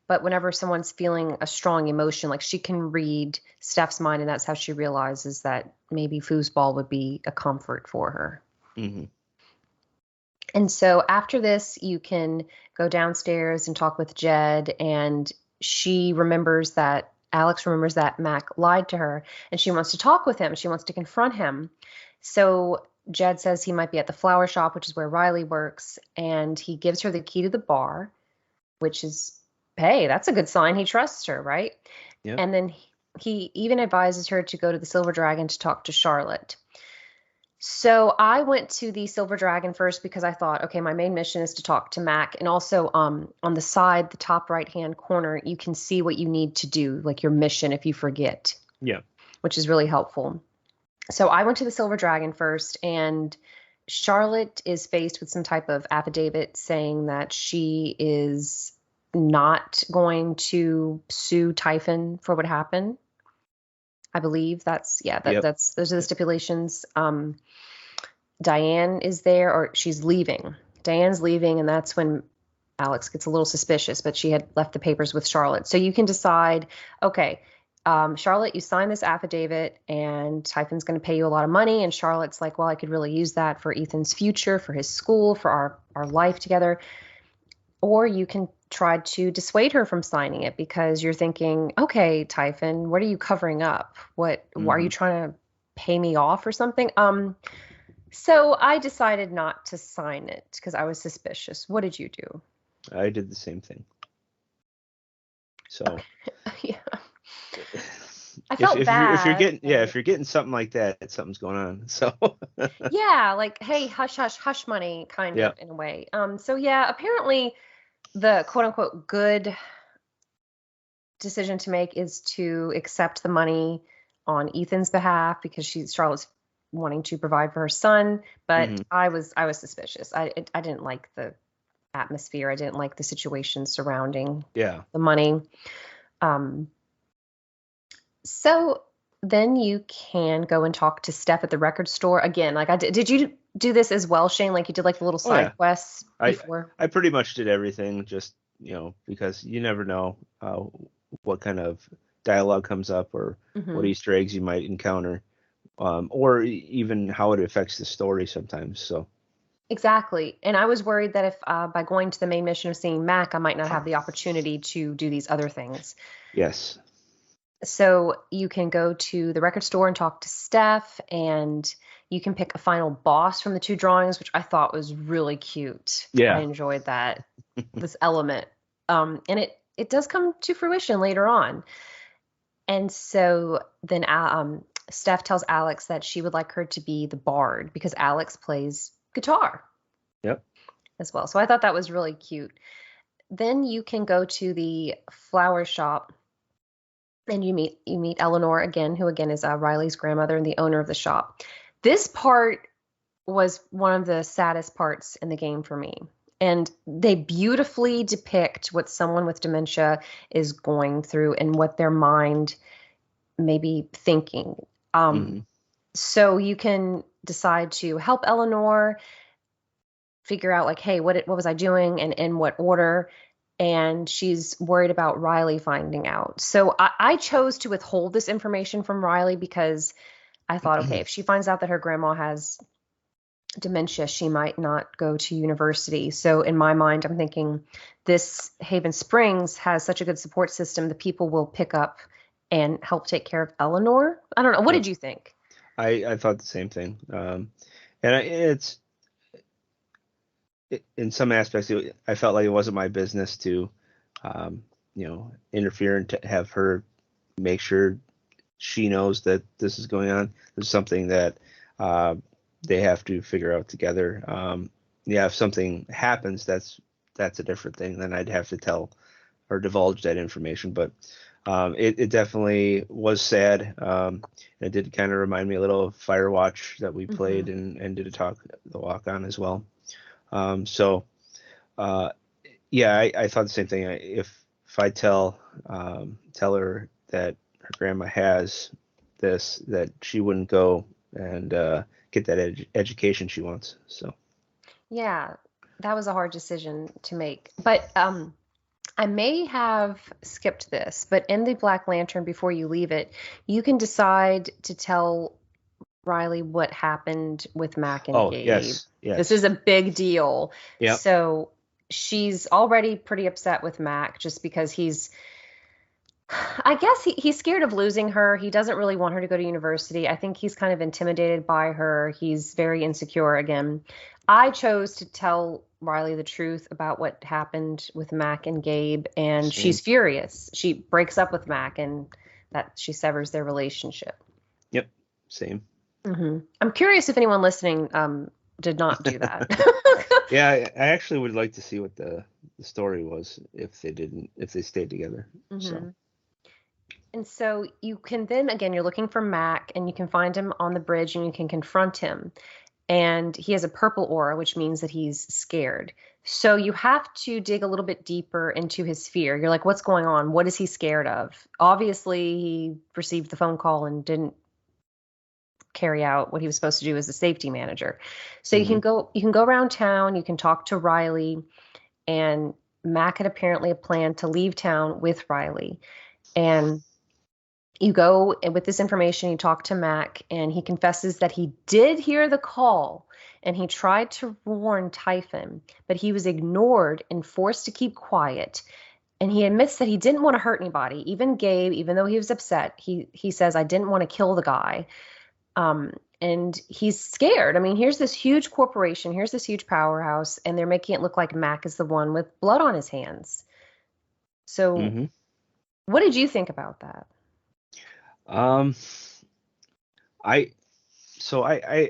But whenever someone's feeling a strong emotion, like she can read Steph's mind, and that's how she realizes that maybe foosball would be a comfort for her. Mm-hmm. And so after this, you can go downstairs and talk with Jed, and Alex remembers that Mac lied to her, and she wants to talk with him. She wants to confront him. So Jed says he might be at the flower shop, which is where Riley works, and he gives her the key to the bar, which is, hey, that's a good sign. He trusts her, right? Yeah. And then he even advises her to go to the Silver Dragon to talk to Charlotte. So I went to the Silver Dragon first because I thought, okay, my main mission is to talk to Mac. And also on the side, the top right-hand corner, you can see what you need to do, like your mission if you forget. Yeah. Which is really helpful. So I went to the Silver Dragon first, and Charlotte is faced with some type of affidavit saying that she is not going to sue Typhon for what happened. I believe those are the stipulations. Diane is there, or she's leaving. Diane's leaving, and that's when Alex gets a little suspicious, but she had left the papers with Charlotte. So you can decide, okay, Charlotte, you sign this affidavit, and Typhon's going to pay you a lot of money. And Charlotte's like, well, I could really use that for Ethan's future, for his school, for our life together. Or you can try to dissuade her from signing it because you're thinking, okay, Typhon, what are you covering up? Why are you trying to pay me off or something? So I decided not to sign it because I was suspicious. What did you do? I did the same thing. So yeah. I felt if you're bad, getting but if you're getting something like that, something's going on. So yeah, like, hey, hush, hush, hush money, kind yeah. of in a way. So yeah, apparently the quote unquote good decision to make is to accept the money on Ethan's behalf because Charlotte's wanting to provide for her son. But Hmm. I was suspicious. I didn't like the atmosphere. I didn't like the situation surrounding Yeah. the money. Um, so then you can go and talk to Steph at the record store again. Like I did. Did you do this as well, Shane? Like you did like the little Oh side yeah. quests I before? I pretty much did everything, just because you never know what kind of dialogue comes up or what Hmm. Easter eggs you might encounter, or even how it affects the story sometimes. So Exactly. And I was worried that if by going to the main mission of seeing Mac, I might not have the opportunity to do these other things. yes. So you can go to the record store and talk to Steph, and you can pick a final boss from the two drawings, which I thought was really cute. I Yeah. enjoyed that, this element. And it does come to fruition later on. And so then Steph tells Alex that she would like her to be the bard because Alex plays guitar Yep. as well. So I thought that was really cute. Then you can go to the flower shop and you meet Eleanor again, who again is Riley's grandmother and the owner of the shop. This part was one of the saddest parts in the game for me. And they beautifully depict what someone with dementia is going through and what their mind may be thinking. Um, Hmm. so you can decide to help Eleanor figure out like, hey, what was I doing and in what order? And she's worried about Riley finding out. So I chose to withhold this information from Riley because I thought, okay, if she finds out that her grandma has dementia, she might not go to university. So in my mind, I'm thinking this Haven Springs has such a good support system, the people will pick up and help take care of Eleanor. I don't know. What Yep. did you think? I thought the same thing. And in some aspects, I felt like it wasn't my business to, um, interfere and to have her make sure she knows that this is going on. This is something that uh, they have to figure out together. Yeah, if something happens, that's a different thing. Then I'd have to tell or divulge that information. But it definitely was sad. It did kind of remind me a little of Firewatch that we Hmm. played and did the walk on as well. So uh, yeah, I thought the same thing. If I tell her that her grandma has this, that she wouldn't go and get that education she wants. So Yeah, that was a hard decision to make. But I may have skipped this, but in the Black Lantern, before you leave it, you can decide to tell Riley what happened with Mac and oh Gabe. yes, This yes, is a big deal. yep, So she's already pretty upset with Mac just because I guess he's scared of losing her. He doesn't really want her to go to university. I think he's kind of intimidated by her. He's very insecure again. I chose to tell Riley the truth about what happened with Mac and Gabe, and she's same, furious. She breaks up with Mac, and that she severs their relationship. yep, same. I'm curious if anyone listening did not do that. Yeah, I actually would like to see what the story was if they stayed together. So hmm And so you can then, again, you're looking for Mac, and you can find him on the bridge, and you can confront him. And he has a purple aura, which means that he's scared. So you have to dig a little bit deeper into his fear. You're like, what's going on? What is he scared of? Obviously, he received the phone call and didn't carry out what he was supposed to do as the safety manager. So hmm. you can go around town, you can talk to Riley, and Mac had apparently a plan to leave town with Riley. And you go and with this information, you talk to Mac, and he confesses that he did hear the call and he tried to warn Typhon, but he was ignored and forced to keep quiet. And he admits that he didn't want to hurt anybody, even Gabe, even though he was upset. He says, I didn't want to kill the guy. And he's scared. I mean, here's this huge corporation, here's this huge powerhouse, and they're making it look like Mac is the one with blood on his hands. So, Hmm. what did you think about that? Um, I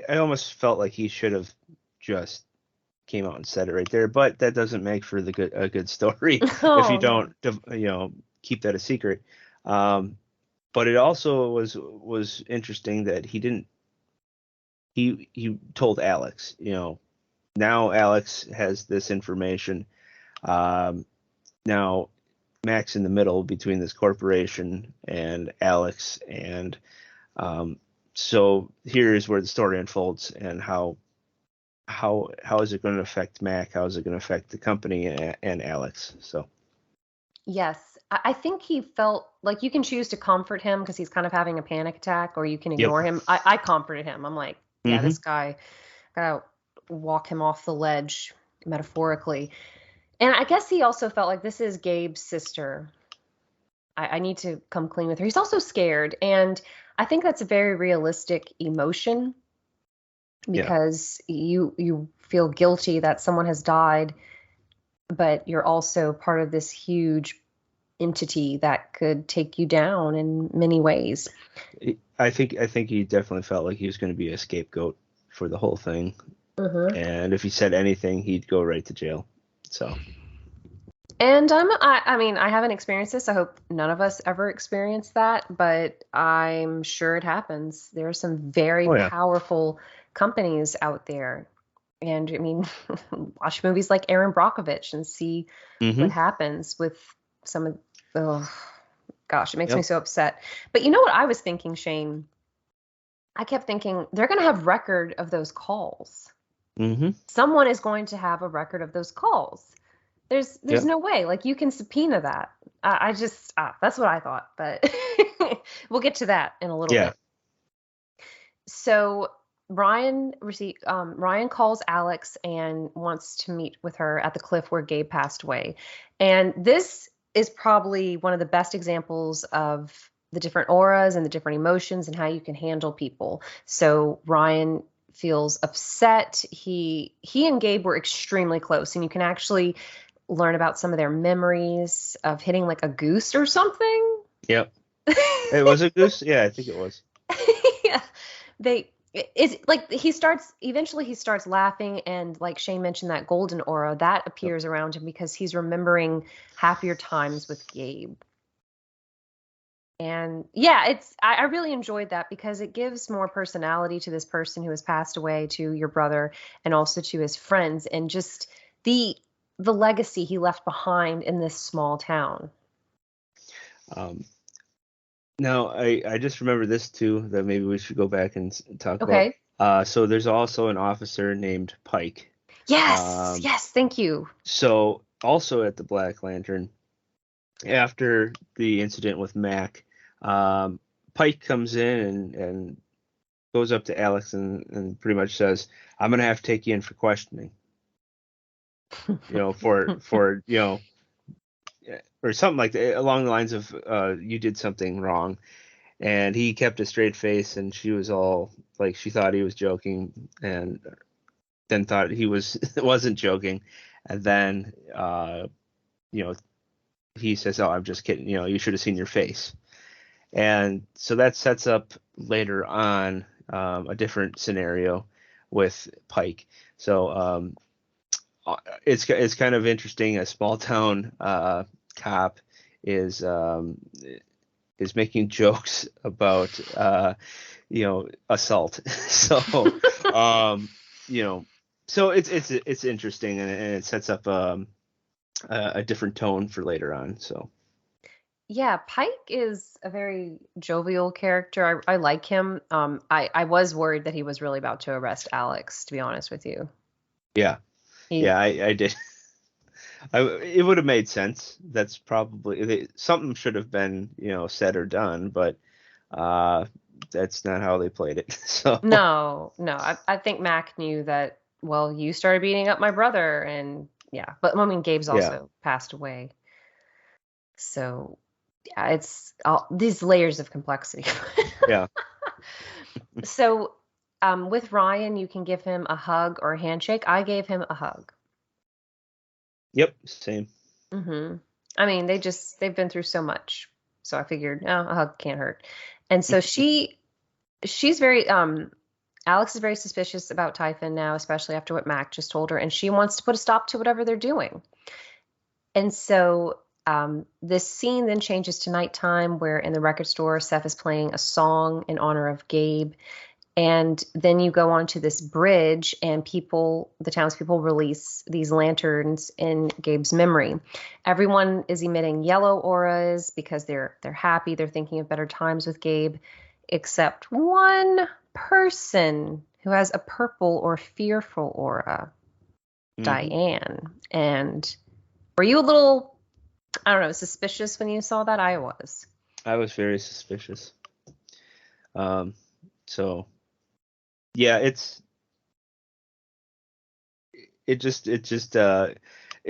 I almost felt like he should have just came out and said it right there, but that doesn't make for a good story if you Oh don't no. keep that a secret. Um, but it also was interesting that he told Alex, now Alex has this information. Um, now Mac's in the middle between this corporation and Alex, and um, so here's where the story unfolds and how is it going to affect Mac? How is it going to affect the company and Alex? So Yes, I think he felt like you can choose to comfort him because he's kind of having a panic attack, or you can yep. ignore him. I comforted him. I'm like, yeah, Hmm. this guy, gotta walk him off the ledge metaphorically. And I guess he also felt like this is Gabe's sister. I need to come clean with her. He's also scared, and I think that's a very realistic emotion Yeah. because you feel guilty that someone has died, but you're also part of this huge entity that could take you down in many ways. I think he definitely felt like he was going to be a scapegoat for the whole thing, Hmm. and if he said anything, he'd go right to jail. So And I mean, I haven't experienced this. I hope none of us ever experience that, but I'm sure it happens. There are some very oh yeah. powerful companies out there. And I mean, watch movies like Aaron Brockovich and see what Hmm. happens with some of, oh gosh, it makes me Yep. so upset. But you know what I was thinking, Shane? I kept thinking they're going to have record of those calls. Hmm. Someone is going to have a record of those calls. There's Yep. no way. Like you can subpoena that. I just that's what I thought, but we'll get to that in a little Yeah. bit. So Ryan calls Alex and wants to meet with her at the cliff where Gabe passed away. And this is probably one of the best examples of the different auras and the different emotions and how you can handle people. So Ryan feels upset. He and Gabe were extremely close, and you can actually learn about some of their memories of hitting like a goose or something. Yep. It was a goose. Yeah, I think it was. Yeah. They is like he starts laughing, and like Shane mentioned, that golden aura that Yep. appears around him because he's remembering happier times with Gabe. And yeah, I really enjoyed that because it gives more personality to this person who has passed away, to your brother, and also to his friends, and just the the legacy he left behind in this small town. Um, Now, I just remember this too that maybe we should go back and talk about. Okay. So there's also an officer named Pike. Yes, Um, yes, thank you. so also at the Black Lantern, after the incident with Mac, um, Pike comes in and goes up to Alex and pretty much says, "I'm gonna have to take you in for questioning." For or something like that along the lines of you did something wrong. And he kept a straight face, and she was all like, she thought he was joking, and then thought he wasn't joking, and then you know he says, "Oh, I'm just kidding. You should have seen your face." And so that sets up later on a different scenario with Pike. So it's kind of interesting. A small town cop is um, is making jokes about assault. So um you know so it's interesting, and it sets up a different tone for later on. So Yeah, Pike is a very jovial character. I like him. I was worried that he was really about to arrest Alex, to be honest with you. yeah, He, yeah, I did. It would have made sense. That's probably something should have been said or done, but uh that's not how they played it. So no, no. I think Mac knew that, well, you started beating up my brother, and yeah. But I mean, Gabe's yeah, also passed away. So yeah, it's all these layers of complexity. yeah, So, with Ryan, you can give him a hug or a handshake. I gave him a hug. yep, same. I mean, they've been through so much. So I figured, oh, a hug can't hurt. And so she's very Alex is very suspicious about Typhon now, especially after what Mac just told her, and she wants to put a stop to whatever they're doing. And so this scene then changes to nighttime, where in the record store, Seth is playing a song in honor of Gabe. And then you go onto this bridge, and the townspeople release these lanterns in Gabe's memory. Everyone is emitting yellow auras because they're happy, they're thinking of better times with Gabe, except one person who has a purple or fearful aura, Diane. And were you a little, I don't know, suspicious when you saw that? I was. I was very suspicious. So yeah, it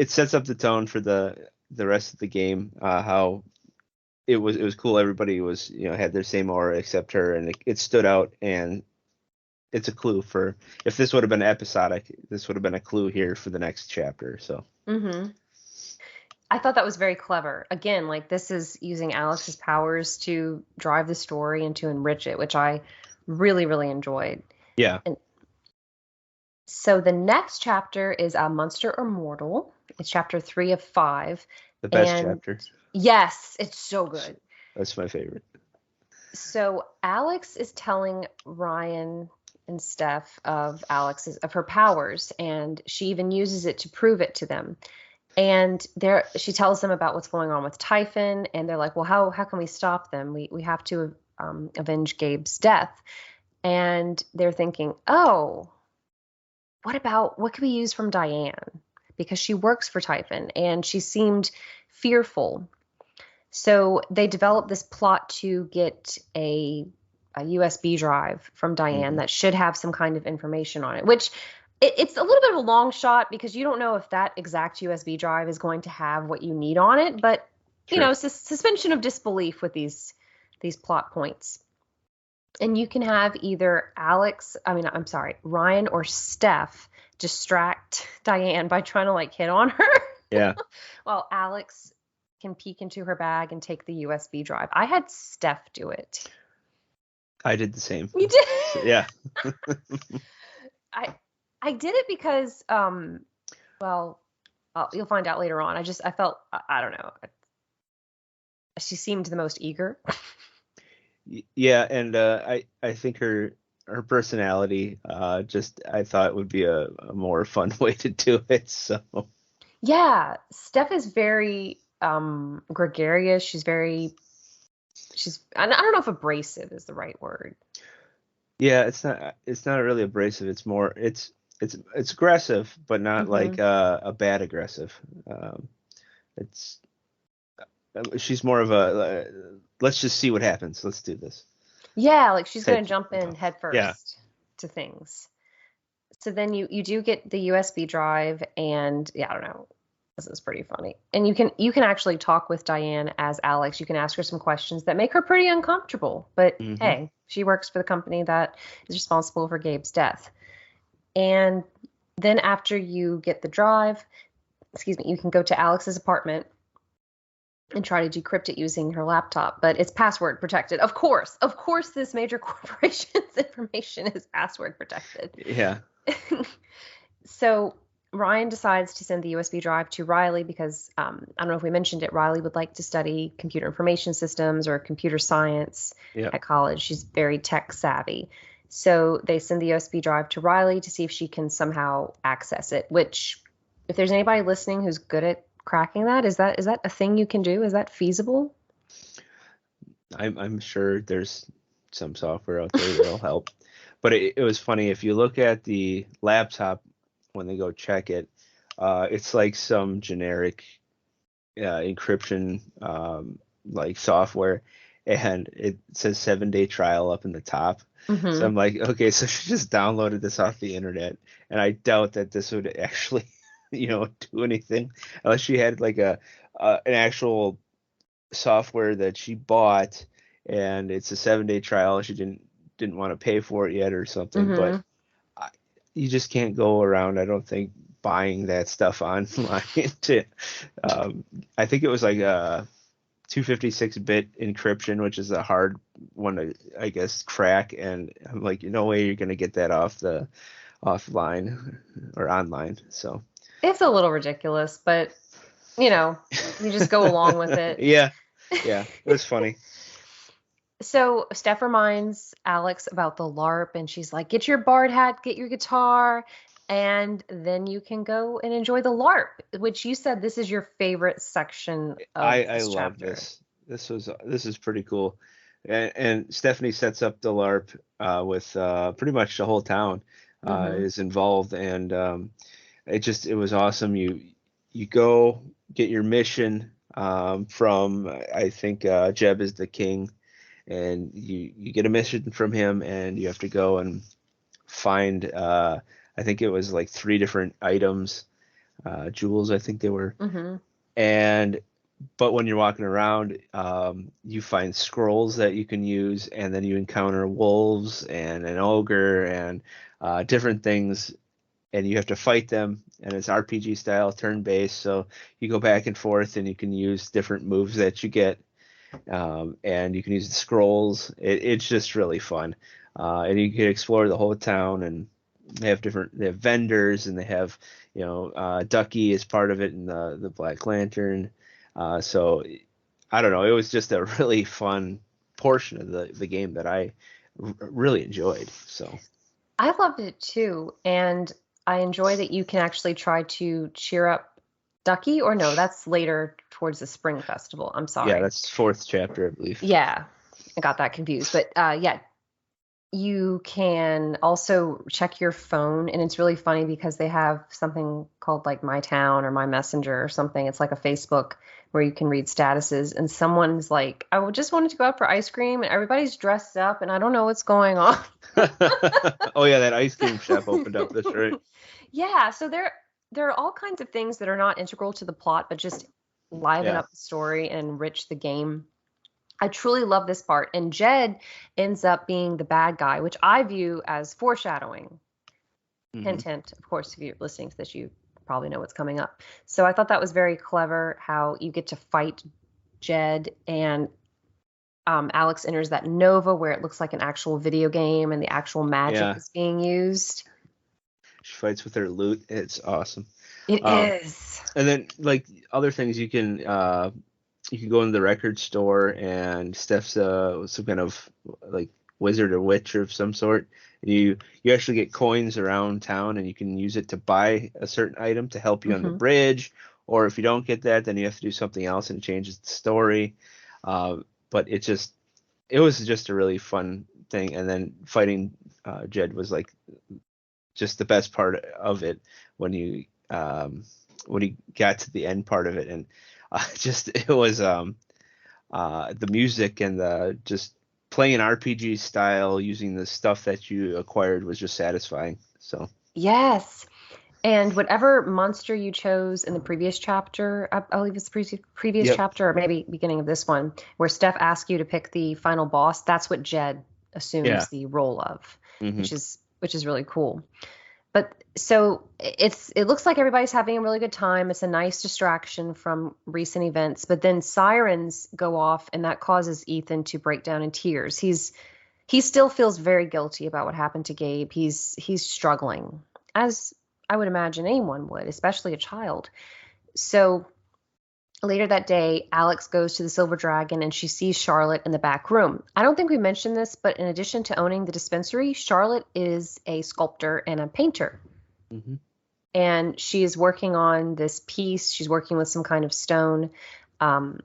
sets up the tone for the rest of the game. How it was cool. Everybody was, had their same aura except her, and it stood out. And it's a clue for, if this would have been episodic, this would have been a clue here for the next chapter. So. I thought that was very clever. Again, like, this is using Alex's powers to drive the story and to enrich it, which I really, really enjoyed. Yeah. And so the next chapter is Monster or Mortal. It's chapter 3 of 5. The best chapter. Yes, it's so good. That's my favorite. So Alex is telling Ryan and Steph of her powers, and she even uses it to prove it to them. And she tells them about what's going on with Typhon, and they're like, well, how can we stop them? We have to avenge Gabe's death. And they're thinking, oh, what could we use from Diane? Because she works for Typhon, and she seemed fearful. So they developed this plot to get a USB drive from Diane that should have some kind of information on it, which it's a little bit of a long shot because you don't know if that exact USB drive is going to have what you need on it. But, suspension of disbelief with these plot points. And you can have either Ryan or Steph distract Diane by trying to, like, hit on her. Yeah. While Alex can peek into her bag and take the USB drive. I had Steph do it. I did the same. You did? So, yeah. I did it because, you'll find out later on. I felt, I don't know. She seemed the most eager. Yeah, and I think her personality, I thought would be a more fun way to do it. So. Yeah, Steph is very gregarious. I don't know if abrasive is the right word. Yeah, it's not really abrasive. It's more, it's aggressive, but not like a bad aggressive. She's more of a, let's just see what happens. Let's do this. Yeah, like she's going to jump in head first to things. So then you do get the USB drive, and I don't know. This is pretty funny. And you can actually talk with Diane as Alex. You can ask her some questions that make her pretty uncomfortable. But hey, she works for the company that is responsible for Gabe's death. And then after you get the drive, you can go to Alex's apartment and try to decrypt it using her laptop. But it's password protected. Of course, this major corporation's information is password protected. Yeah. So Ryan decides to send the USB drive to Riley because, I don't know if we mentioned it, Riley would like to study computer information systems or computer science at college. She's very tech savvy. So they send the USB drive to Riley to see if she can somehow access it, which, if there's anybody listening who's good at cracking that, is that a thing you can do? Is that feasible? I'm sure there's some software out there that'll help. But it was funny, if you look at the laptop when they go check it, it's like some generic encryption like software, and it says 7-day trial up in the top. So I'm like, okay, so she just downloaded this off the internet, and I doubt that this would actually do anything unless she had like an actual software that she bought, and it's a 7-day trial. She didn't want to pay for it yet or something. But you just can't go around, I don't think, buying that stuff online. I think it was like 256-bit encryption, which is a hard one to, I guess, crack. And I'm like, no way you're gonna get that offline or online. So It's a little ridiculous, but you just go along with it. yeah, yeah, it was funny. So Steph reminds Alex about the LARP, and she's like, "Get your bard hat, get your guitar, and then you can go and enjoy the LARP," which you said this is your favorite section of I this love chapter. this. This is pretty cool. And Stephanie sets up the LARP with pretty much the whole town Hmm. is involved, and it was awesome. You go get your mission from I think Jeb is the king, and you get a mission from him, and you have to go and find I think it was like three different items, jewels I think they were, Hmm. and but when you're walking around, you find scrolls that you can use, and then you encounter wolves and an ogre and different things, and you have to fight them. And it's RPG style, turn-based, so you go back and forth, and you can use different moves that you get, and you can use the scrolls. It's just really fun, and you can explore the whole town, and they have vendors, and they have Ducky is part of it, and the Black Lantern. So I don't know. It was just a really fun portion of the game that I really enjoyed. So I loved it too, and I enjoy that you can actually try to cheer up Ducky, or no, that's later towards the Spring Festival. I'm yeah, sorry. that's fourth chapter, I believe. Yeah, I got that confused, but yeah, you can also check your phone, and it's really funny because they have something called like My Town or My Messenger or something. It's like a Facebook where you can read statuses, and someone's like, "I just wanted to go out for ice cream," and everybody's dressed up, and I don't know what's going on. Oh yeah, that ice cream shop opened up. That's right. Yeah, so there are all kinds of things that are not integral to the plot, but just liven Yeah. up the story and enrich the game. I truly love this part. And Jed ends up being the bad guy, which I view as foreshadowing. Hmm. Hint, hint. Of course, if you're listening to this, you probably know what's coming up. So I thought that was very clever how you get to fight Jed, and Alex enters that Nova where it looks like an actual video game and the actual magic Yeah. is being used. She fights with her loot. It's awesome. It Um, is. and then like other things you can go into the record store, and Steph's some kind of like wizard or witch of some sort. And you actually get coins around town, and you can use it to buy a certain item to help you on the Hmm. bridge. Or if you don't get that, then you have to do something else, and it changes the story. Uh, but it was just a really fun thing. And then fighting Jed was like just the best part of it when when you got to the end part of it, and just it was the music and the just playing RPG style using the stuff that you acquired was just satisfying. So Yes. And whatever monster you chose in the previous chapter, I believe it's the previous yep. chapter, or maybe beginning of this one, where Steph asks you to pick the final boss, that's what Jed Yeah. assumes the role of, Hmm. which is really cool. But so it looks like everybody's having a really good time. It's a nice distraction from recent events, but then sirens go off, and that causes Ethan to break down in tears. He still feels very guilty about what happened to Gabe. He's struggling, as I would imagine anyone would, especially a child. So later that day, Alex goes to the Silver Dragon, and she sees Charlotte in the back room. I don't think we mentioned this, but in addition to owning the dispensary, Charlotte is a sculptor and a painter. Hmm. And she is working on this piece. She's working with some kind of stone. Um,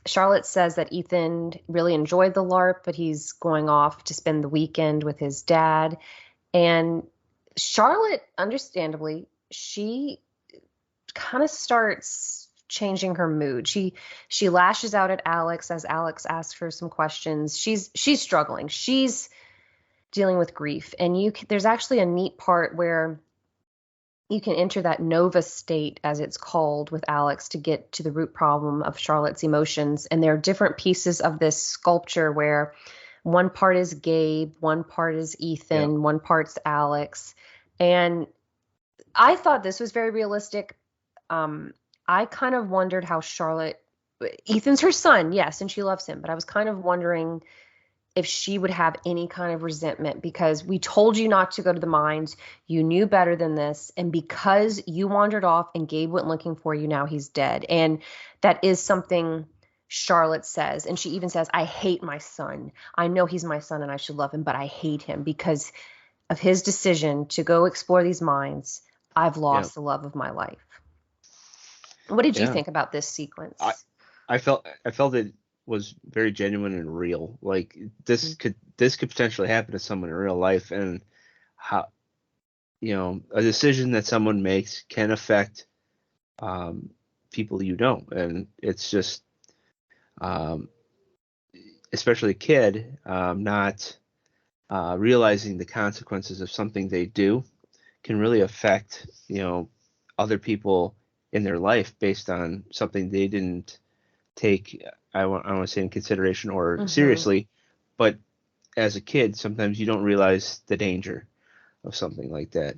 Charlotte says that Ethan really enjoyed the LARP, but he's going off to spend the weekend with his dad. And Charlotte, understandably, she kind of starts changing her mood. She lashes out at Alex as Alex asks her some questions. She's struggling. She's dealing with grief, and there's actually a neat part where you can enter that Nova state, as it's called, with Alex to get to the root problem of Charlotte's emotions. And there are different pieces of this sculpture where one part is Gabe, one part is Yep. Ethan, one part's Alex. And I thought this was very realistic. Um, I kind of wondered how Charlotte Ethan's her son, yes, and she loves him, but I was kind of wondering if she would have any kind of resentment because we told you not to go to the mines. You knew better than this. And because you wandered off and Gabe went looking for you, now he's dead. And that is something Charlotte says. And she even says, I hate my son. I know he's my son and I should love him, but I hate him because of his decision to go explore these mines. I've Yeah. lost the love of my life. What did you Yeah. think about this sequence? I felt it was very genuine and real. Like this could potentially happen to someone in real life, and how, a decision that someone makes can affect people, and it's just especially a kid not realizing the consequences of something they do can really affect other people in their life based on something they didn't take, I want to say, in consideration or seriously. But as a kid, sometimes you don't realize the danger of something like that.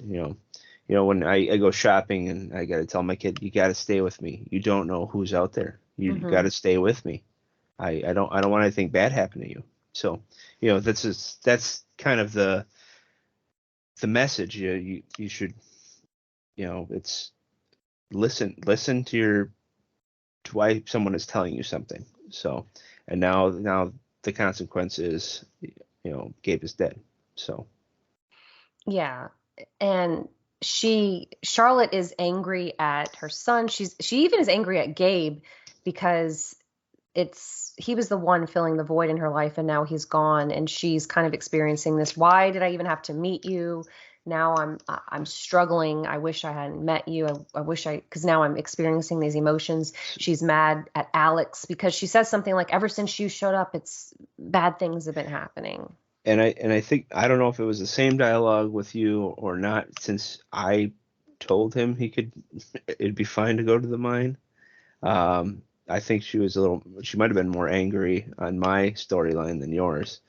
When I go shopping and I got to tell my kid, you got to stay with me. You don't know who's out there. You got to stay with me. I don't want anything bad happen to you. So, that's kind of the message. You should, it's listen to why someone is telling you something. So, and now the consequence is, Gabe is dead. So, yeah. And Charlotte is angry at her son. She even is angry at Gabe because he was the one filling the void in her life and now he's gone and she's kind of experiencing this. Why did I even have to meet you? Now I'm struggling. I wish I hadn't met you. I wish because now I'm experiencing these emotions. She's mad at Alex because she says something like, ever since you showed up, it's bad things have been happening. And I think, I don't know if it was the same dialogue with you or not, since I told him it'd be fine to go to the mine. I think she might have been more angry on my storyline than yours.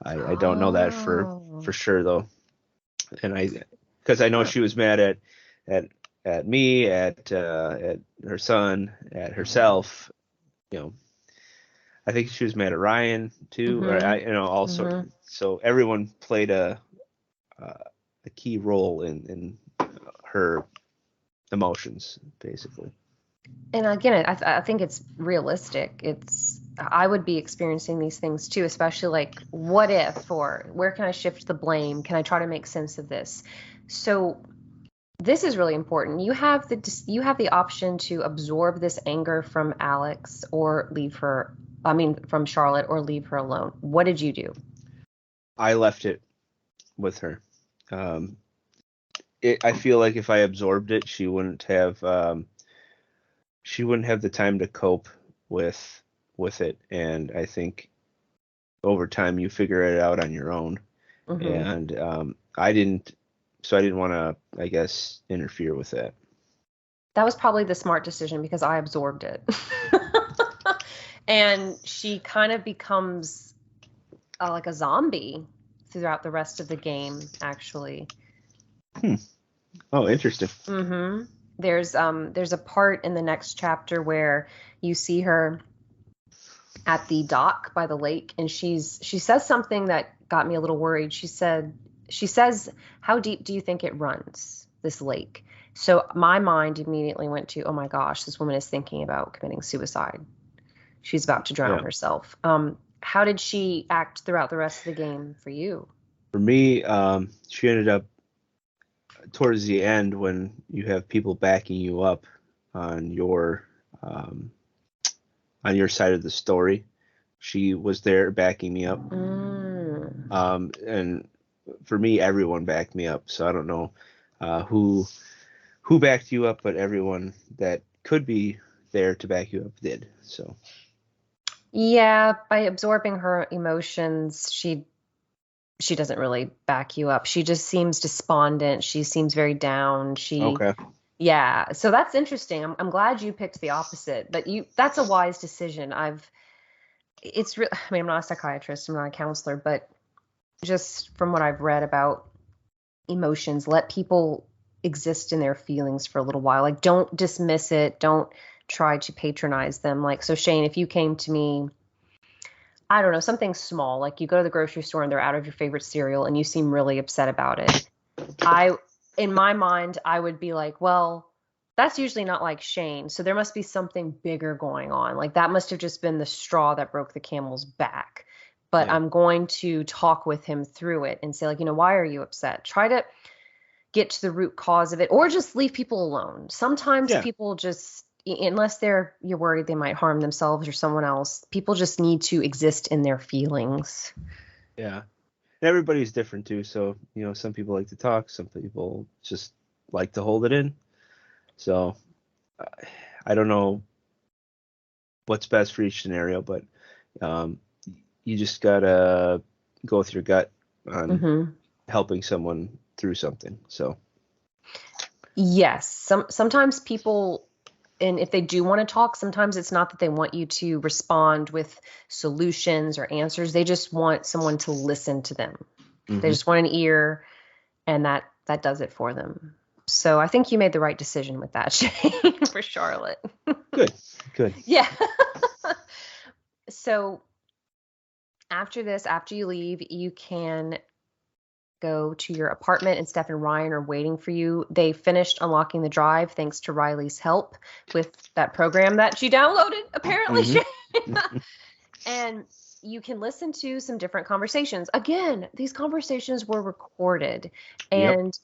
I don't know that for sure though. And because I know she was mad at me, at her son, at herself. I think she was mad at Ryan too, or also. So everyone played a key role in her emotions, basically. And again, I think it's realistic. I would be experiencing these things too, especially like what if, or where can I shift the blame? Can I try to make sense of this? So this is really important. You have the option to absorb this anger from Alex or from Charlotte, or leave her alone. What did you do? I left it with her. I feel like if I absorbed it, she wouldn't have the time to cope with it. And I think over time you figure it out on your own. And I didn't want to, I guess, interfere with that. That was probably the smart decision because I absorbed it. And she kind of becomes like a zombie throughout the rest of the game, actually. Oh, interesting. There's a part in the next chapter where you see her at the dock by the lake, and she says something that got me a little worried. She says, how deep do you think it runs, this lake? So my mind immediately went to, oh my gosh, this woman is thinking about committing suicide. She's about to drown herself. How did she act throughout the rest of the game for you? For me, she ended up towards the end, when you have people backing you up on your side of the story. She was there backing me up. And for me, everyone backed me up. So I don't know who backed you up, but everyone that could be there to back you up did. So yeah, by absorbing her emotions, she doesn't really back you up. She just seems despondent. She seems very down. Okay. Yeah. So that's interesting. I'm glad you picked the opposite, but that's a wise decision. I'm not a psychiatrist, I'm not a counselor, but just from what I've read about emotions, let people exist in their feelings for a little while. Like, don't dismiss it. Don't try to patronize them. Like, so Shane, if you came to me, I don't know, something small, like you go to the grocery store and they're out of your favorite cereal and you seem really upset about it. In my mind, I would be like, well, that's usually not like Shane. So there must be something bigger going on. Like that must have just been the straw that broke the camel's back. But Yeah. I'm going to talk with him through it and say, like, why are you upset? Try to get to the root cause of it, or just leave people alone. Sometimes Yeah. people just, unless you're worried they might harm themselves or someone else, people just need to exist in their feelings. Yeah. And everybody's different too. So, some people like to talk, some people just like to hold it in. So I don't know what's best for each scenario, but um, you just gotta go with your gut on Mm-hmm. helping someone through something. So Yes, sometimes people, and if they do want to talk, sometimes it's not that they want you to respond with solutions or answers. They just want someone to listen to them. They mhm. just want an ear, and that does it for them. So I think you made the right decision with that, Shane, for Charlotte. Good. Yeah. So after this, after you leave, you can go to your apartment, and Steph and Ryan are waiting for you. They finished unlocking the drive thanks to Riley's help with that program that she downloaded, apparently. Mhm. And you can listen to some different conversations. Again, these conversations were recorded, Yep. and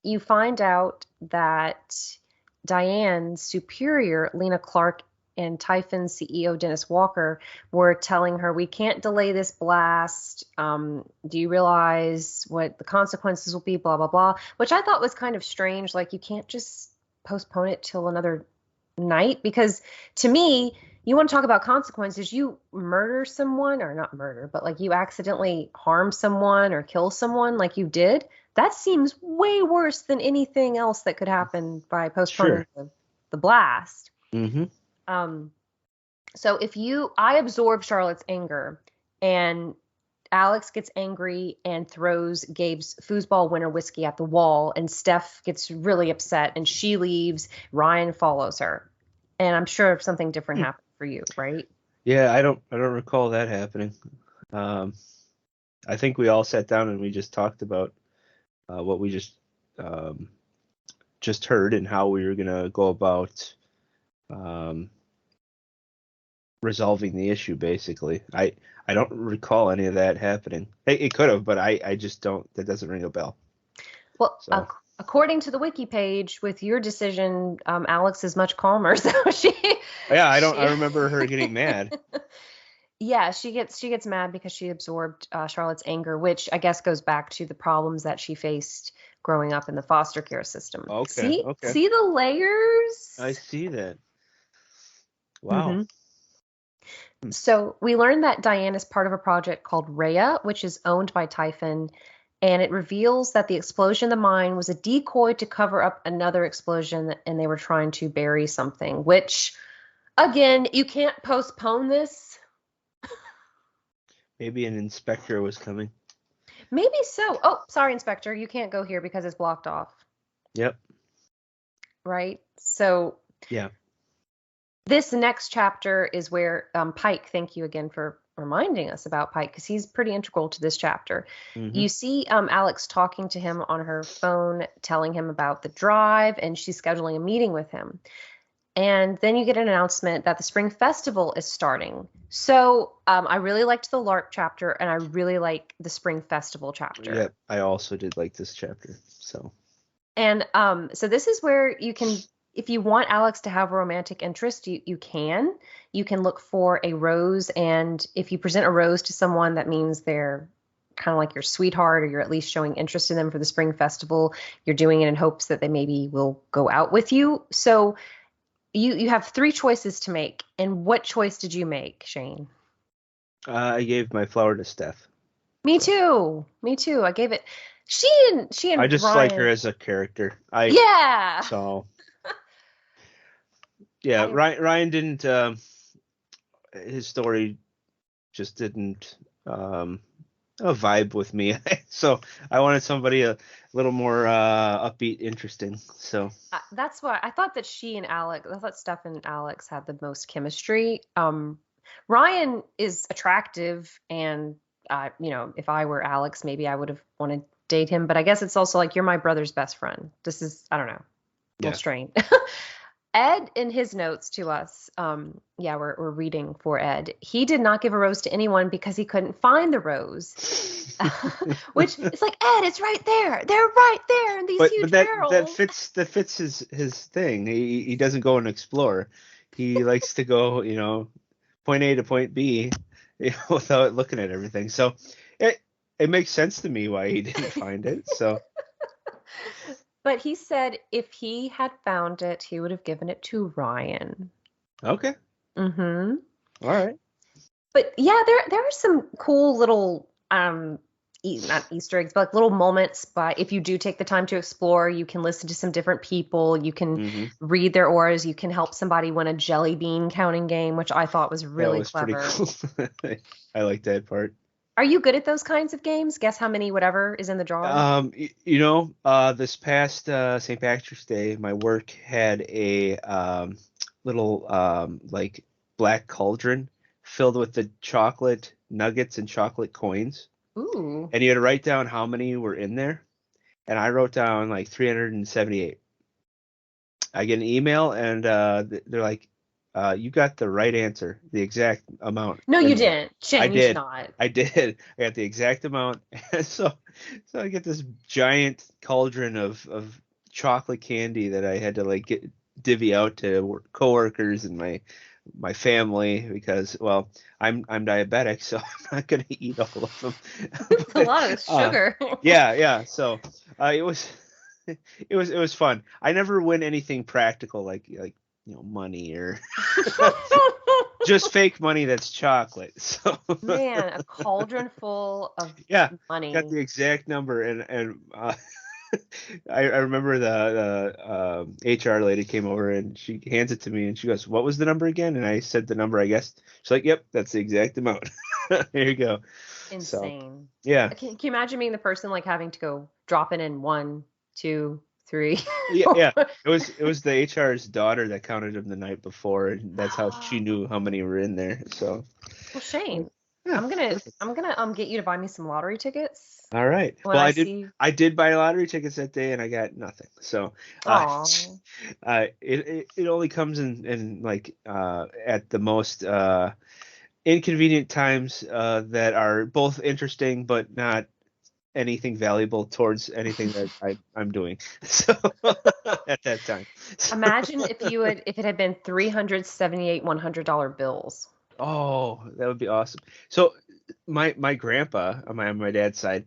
you find out that Diane's superior, Lena Clark, and Typhon's CEO, Dennis Walker, were telling her, we can't delay this blast. Do you realize what the consequences will be? Blah, blah, blah. Which I thought was kind of strange. Like, you can't just postpone it till another night. Because to me, you want to talk about consequences. You murder someone, or not murder, but like you accidentally harm someone or kill someone like you did. That seems way worse than anything else that could happen by postponing Sure. the blast. Mhm. Um, so I absorb Charlotte's anger, and Alex gets angry and throws Gabe's foosball winner whiskey at the wall, and Steph gets really upset and she leaves. Ryan follows her, and I'm sure something different Hmm. happened for you, right? Yeah, I don't recall that happening. Um, I think we all sat down and we just talked about what we um, just heard and how we were gonna go about um, resolving the issue. Basically, I don't recall any of that happening. It could have, but I just don't. That doesn't ring a bell. Well, So according to the wiki page, with your decision, Alex is much calmer. So yeah, I she remember her getting mad. yeah, she gets mad because she absorbed Charlotte's anger, which I guess goes back to the problems that she faced growing up in the foster care system. Okay, See, okay, see the I layers. see that. Wow. Hmm. Hmm. So we learned that Diane is part of a project called Rhea, which is owned by Typhon, and it reveals that the explosion in the mine was a decoy to cover up another explosion, and they were trying to bury something. Which, again, you can't postpone this. Maybe an inspector was coming. Maybe so. Oh, sorry, Inspector, you can't go here because it's blocked off. Yep. Right? So Yeah. this next chapter is where Pike, thank you again for reminding us about Pike, because he's pretty integral to this chapter. Hmm. You see Alex talking to him on her phone, telling him about the drive, and she's scheduling a meeting with him. And then you get an announcement that the Spring Festival is starting. So I really liked the LARP chapter, and I really like the Spring Festival chapter. Yep. I also did like this chapter. So. And so this is where you can, if you want Alex to have a romantic interest, you can. You can look for a rose, and if you present a rose to someone, that means they're kind of like your sweetheart, or you're at least showing interest in them for the spring festival. You're doing it in hopes that they maybe will go out with you. So you have three choices to make. And what choice did you make, Shane? I gave my flower to Steph. Me So too. Me too. I gave it. She I and just like her Ryan. as a character. Yeah. So yeah, I Ryan didn't. His story just didn't. vibe with me. So I wanted somebody a little more upbeat, interesting. So That's why I thought that I thought Steph and Alex had the most chemistry. Ryan is attractive, and if I were Alex, maybe I would have wanted to date him. But I guess it's also like you're my brother's best friend. This is, I don't know, a little yeah. strange. Ed, in his notes to us, yeah, we're reading for Ed. He did not give a rose to anyone because he couldn't find the rose. Which it's like, Ed, it's right there. They're right there in these But huge that barrels. fits his thing. He doesn't go and explore. He likes to go, point A to point B, without looking at everything. So it makes sense to me why he didn't find it. So But he said if he had found it, he would have given it to Ryan. okay, Mm-hmm. all right. But yeah, there are some cool little not Easter eggs, but like little moments. But if you do take the time to explore, you can listen to some different people. You can Hmm. read their auras. You can help somebody win a jelly bean counting game, which I thought was That really was pretty clever. cool. I like that part. Are you good at those kinds of games? Guess how many whatever is in the jar? This past St. Patrick's Day, my work had a little like black cauldron filled with the chocolate nuggets and chocolate coins, Ooh. and you had to write down how many were in there, and I wrote down like 378. I get an email, and they're like, "You got the right answer, the exact amount No, you in there." didn't. I Shane, you did did. not. I did. I got the exact amount. And so I get this giant cauldron of chocolate candy that I had to like divvy out to coworkers and my family because, well, I'm diabetic, so I'm not gonna eat all of them. It's a But lot of sugar. yeah. So it was it was fun. I never win anything practical like money or just fake money that's chocolate. So Man, a cauldron full of yeah, got money. the exact number and I remember the HR lady came over and she hands it to me and she goes, "What was the number again?" And I said the number, I guess. She's like, "Yep, that's the exact amount." There you go. So Insane. yeah, Can you imagine being the person like having to go dropping in one, two, three, yeah. four? It was the HR's daughter that counted them the night before, and that's how she Oh, knew how many were in there. So well, Shane, yeah, perfect. I'm gonna get you to buy me some lottery tickets All right. when Well, I I did see. I did buy lottery tickets that day and I got nothing. So Oh, it only comes in like at the most inconvenient times that are both interesting but not anything valuable towards anything that I'm doing. So at that time. So, imagine if it had been 378 $100 bills. oh, that would be awesome. So my grandpa on my dad's side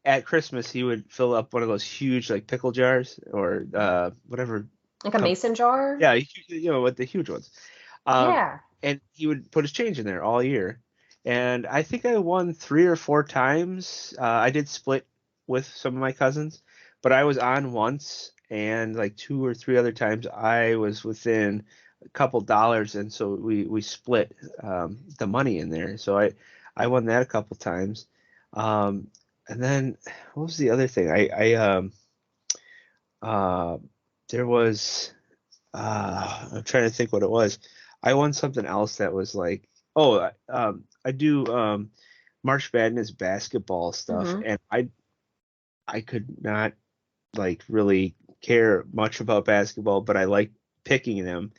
at Christmas, he would fill up one of those huge like pickle jars or whatever. Like a mason jar? Yeah, with the huge ones. Um, Yeah. and he would put his change in there all year. And I think I won 3 or 4 times. I did split with some of my cousins, but I was on once, and like 2 or 3 other times I was within a couple dollars, and so we split the money in there. So I won that a couple times. Um, and then what was the other thing? Uh, there was. I'm trying to think what it was. I won something else that was like, oh, I do March Madness basketball stuff, Mm-hmm. and I could not like really care much about basketball, but I like picking them.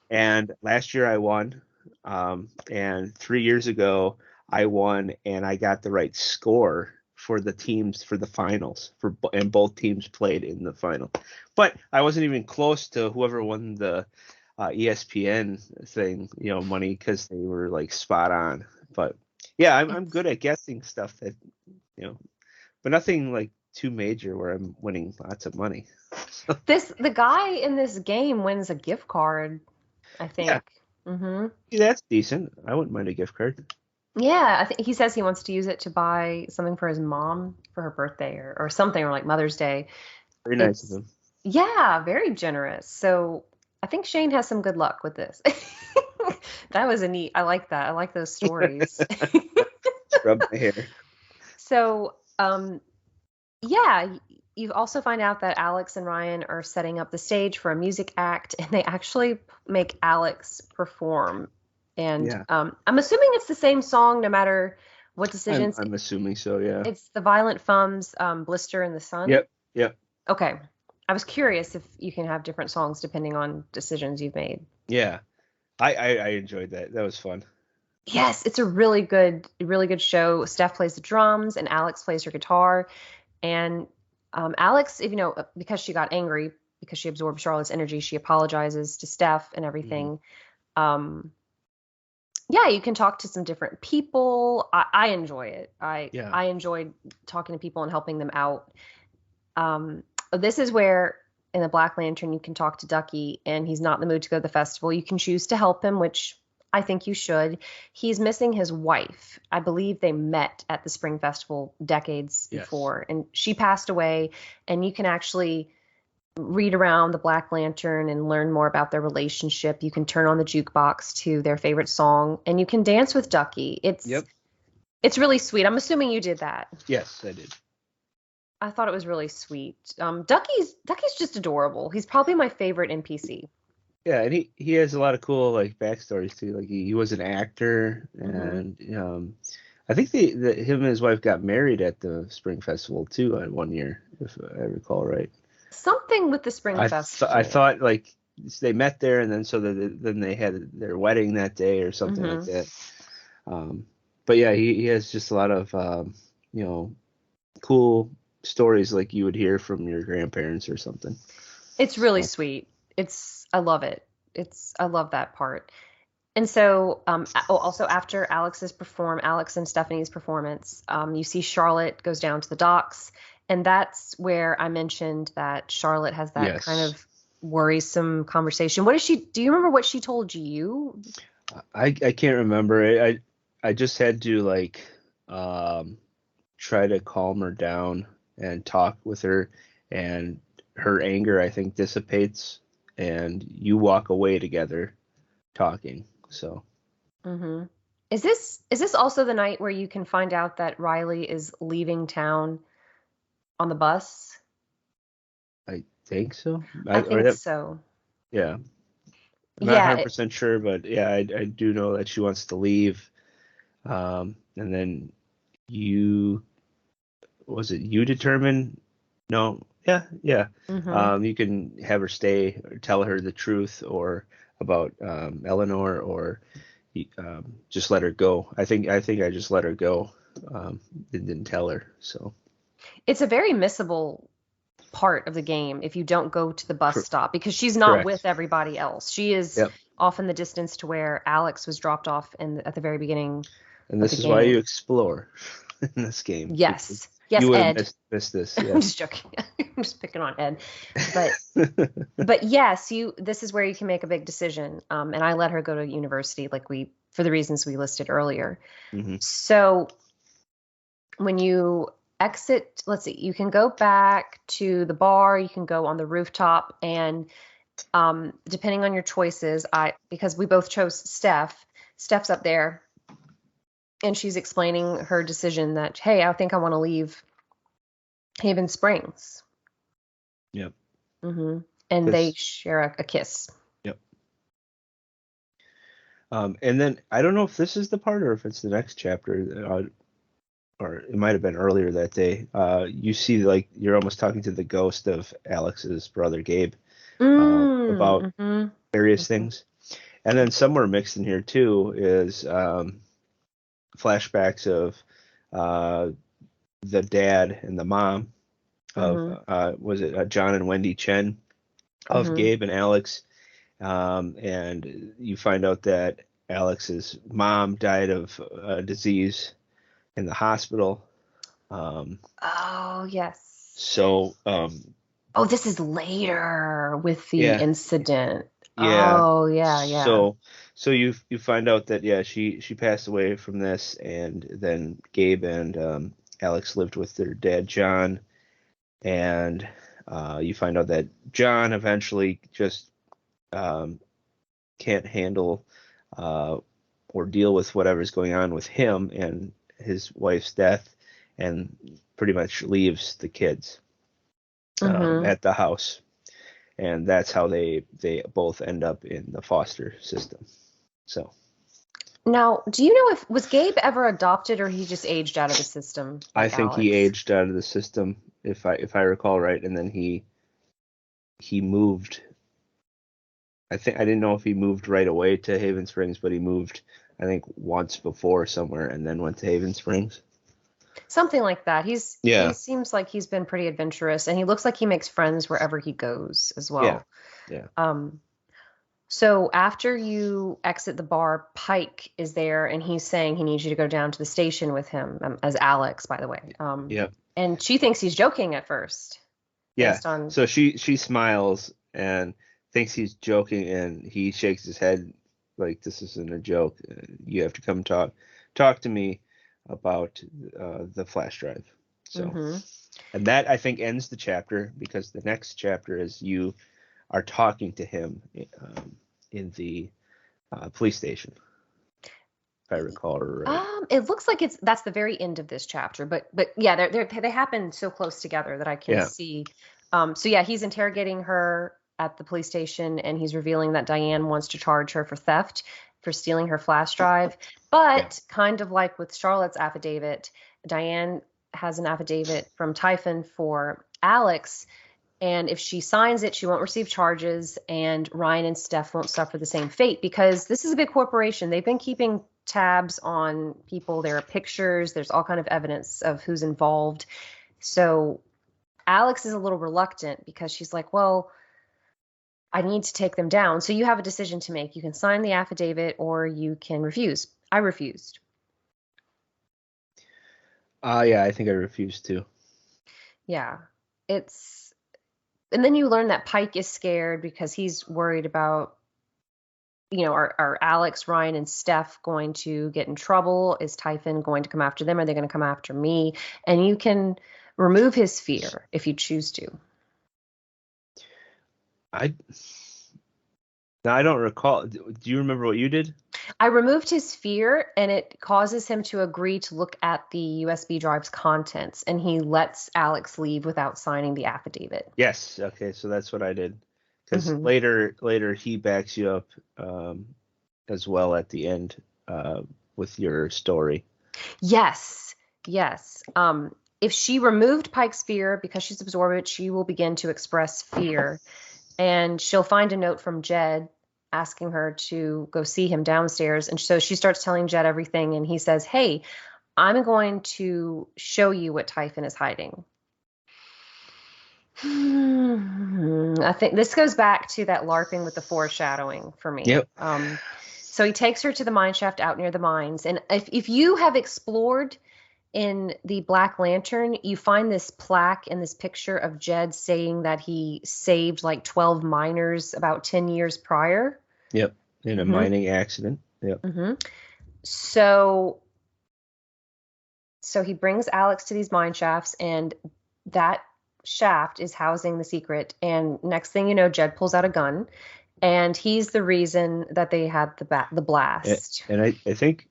And last year I won, and 3 years ago I won, and I got the right score for the teams for the finals and both teams played in the final. But I wasn't even close to whoever won the ESPN thing, money because they were like spot on. But yeah, I'm It's good at guessing stuff that you know, but nothing like too major where I'm winning lots of money. the guy in this game wins a gift card, I Yeah, think. Mm-hmm. that's decent. I wouldn't mind a gift card. Yeah, I think he says he wants to use it to buy something for his mom for her birthday or something or like Mother's Day. Very nice of It's him. yeah, very generous. So I think Shane has some good luck with this. That was a neat. I like that. I like those stories. Scrub my hair. So, yeah, you also find out that Alex and Ryan are setting up the stage for a music act, and they actually make Alex perform. And Yeah, I'm assuming it's the same song no matter what I'm decisions. I'm assuming so. Yeah. It's the Violent Femmes, Blister in the Sun. Yep. Yep. Okay. I was curious if you can have different songs depending on decisions you've made. Yeah. I enjoyed that. That was fun. Yes, it's a really good show. Steph plays the drums and Alex plays her guitar. And Alex, if you know, because she got angry because she absorbed Charlotte's energy, she apologizes to Steph and Hmm. everything. Um, yeah, you can talk to some different people. I enjoy it. Yeah. I enjoyed talking to people and helping them out. Um, this is where in the Black Lantern you can talk to Ducky and he's not in the mood to go to the festival. You can choose to help him, which I think you should. He's missing his wife. I believe they met at the Spring Festival decades Yes. before, and she passed away. And you can actually read around the Black Lantern and learn more about their relationship. You can turn on the jukebox to their favorite song, and you can dance with Ducky. Yep. It's really sweet. I'm assuming you did that. Yes, I did. I thought it was really sweet. Ducky's just adorable. He's probably my favorite NPC. Yeah, and he has a lot of cool like backstories too. Like he was an actor, Hmm. and I think him and his wife got married at the Spring Festival too at one year, if I recall right. Something with the Spring I Festival. thought like they met there, and then then they had their wedding that day or something like Hmm. that. Um, but yeah, he has just a lot of you know cool stories like you would hear from your grandparents or something. It's really So sweet. I love it. I love that part. And so, also after Alex and Stephanie's performance, you see Charlotte goes down to the docks, and that's where I mentioned that Charlotte has that kind yes, of worrisome conversation. What is she? Do you remember what she told you? I can't remember. I just had to like um, try to calm her down and talk with her, and her anger I think dissipates, and you walk away together talking. So Hmm. Is this also the night where you can find out that Riley is leaving town on the bus? I think so. I Or think that so. yeah. I'm not Yeah, 100% sure, but yeah, I do know that she wants to leave. And then you, was it you determine? No, yeah, yeah. hmm. You can have her stay or tell her the truth or about Eleanor or just let her go. I think I just let her go. Didn't tell her. So It's a very missable part of the game if you don't go to the bus cor- stop because she's not correct. with everybody else. She is Yep. off in the distance to where Alex was dropped off at the very beginning And of the this is why you game. explore in this game because Yes. Yes, you would have Ed. missed this. I'm Yes. just joking. I'm just picking on Ed. But yes, you this is where you can make a big decision. And I let her go to university like we for the reasons we listed earlier. Hmm. So when you exit, let's see, you can go back to the bar, you can go on the rooftop, and depending on your choices, I because we both chose Steph's up there, and she's explaining her decision that, hey, I think I want to leave Haven Springs. Yep. Hmm. And they Because share a kiss. yep. And then I don't know if this is the part or if it's the next chapter, or it might have been earlier that day. You see, like you're almost talking to the ghost of Alex's brother Gabe about Mm-hmm. various things, and then somewhere mixed in here too is flashbacks of uh, the dad and the mom of Mm-hmm. was it John and Wendy Chen of Mm-hmm. Gabe and Alex, and you find out that Alex's mom died of a disease in the hospital. Um, Oh, yes. so Oh, this is later with the yeah, incident. yeah. Oh, yeah, yeah. So you find out that yeah she passed away from this, and then Gabe and Alex lived with their dad John, and you find out that John eventually just um, can't handle uh, or deal with whatever's going on with him and his wife's death, and pretty much leaves the kids Mm-hmm. at the house, and that's how they both end up in the foster system. So Now, do you know if was Gabe ever adopted or he just aged out of the system I like think he Alex? aged out of the system, if I recall right, and then he moved. I didn't know if he moved right away to Haven Springs, but he moved, I think, once before somewhere and then went to Haven Springs. Something like that. He Yeah, seems like he's been pretty adventurous, and he looks like he makes friends wherever he goes as yeah, well. yeah, Um, so after you exit the bar, Pike is there, and he's saying he needs you to go down to the station with him, as Alex, by the way. yeah, And she thinks he's joking at first, yeah. based on. So she smiles and thinks he's joking, and he shakes his head like this isn't a joke. You have to come talk to me about the flash drive. So, Hmm. and that I think ends the chapter because the next chapter is you are talking to him in the police station, if I recall right. It looks like that's the very end of this chapter, but yeah, they happen so close together that I can Yeah, see. So yeah, he's interrogating her at the police station, and he's revealing that Diane wants to charge her for theft for stealing her flash drive. yeah, But kind of like with Charlotte's affidavit, Diane has an affidavit from Typhon for Alex, and if she signs it, she won't receive charges, and Ryan and Steph won't suffer the same fate because this is a big corporation. They've been keeping tabs on people. There are pictures. There's all kind of evidence of who's involved. So Alex is a little reluctant because she's like, well, I need to take them down. So you have a decision to make. You can sign the affidavit or you can refuse. I refused. yeah. I think I refuse to. Yeah. It's and then you learn that Pike is scared because he's worried about, are Alex, Ryan, and Steph going to get in trouble? Is Typhon going to come after them? Are they going to come after me? And you can remove his fear if you choose to. I Now I don't recall. Do you remember what you did? I removed his fear, and it causes him to agree to look at the USB drive's contents, and he lets Alex leave without signing the affidavit. Yes. Okay, so that's what I did. Because Hmm. later he backs you up as well at the end with your story. Yes, yes. If she removed Pike's fear because she's absorbed, she will begin to express fear, and she'll find a note from Jed asking her to go see him downstairs. And so she starts telling Jed everything, and he says, "Hey, I'm going to show you what Typhon is hiding." I think this goes back to that LARPing with the foreshadowing for me. Yep. So he takes her to the mine shaft out near the mines. And if you have explored in the Black Lantern, you find this plaque and this picture of Jed saying that he saved like 12 miners about 10 years prior. Yep. In a Hmm. mining accident. Yep. Hmm. So he brings Alex to these mine shafts, and that shaft is housing the secret. And next thing you know, Jed pulls out a gun, and he's the reason that they had the blast. And I think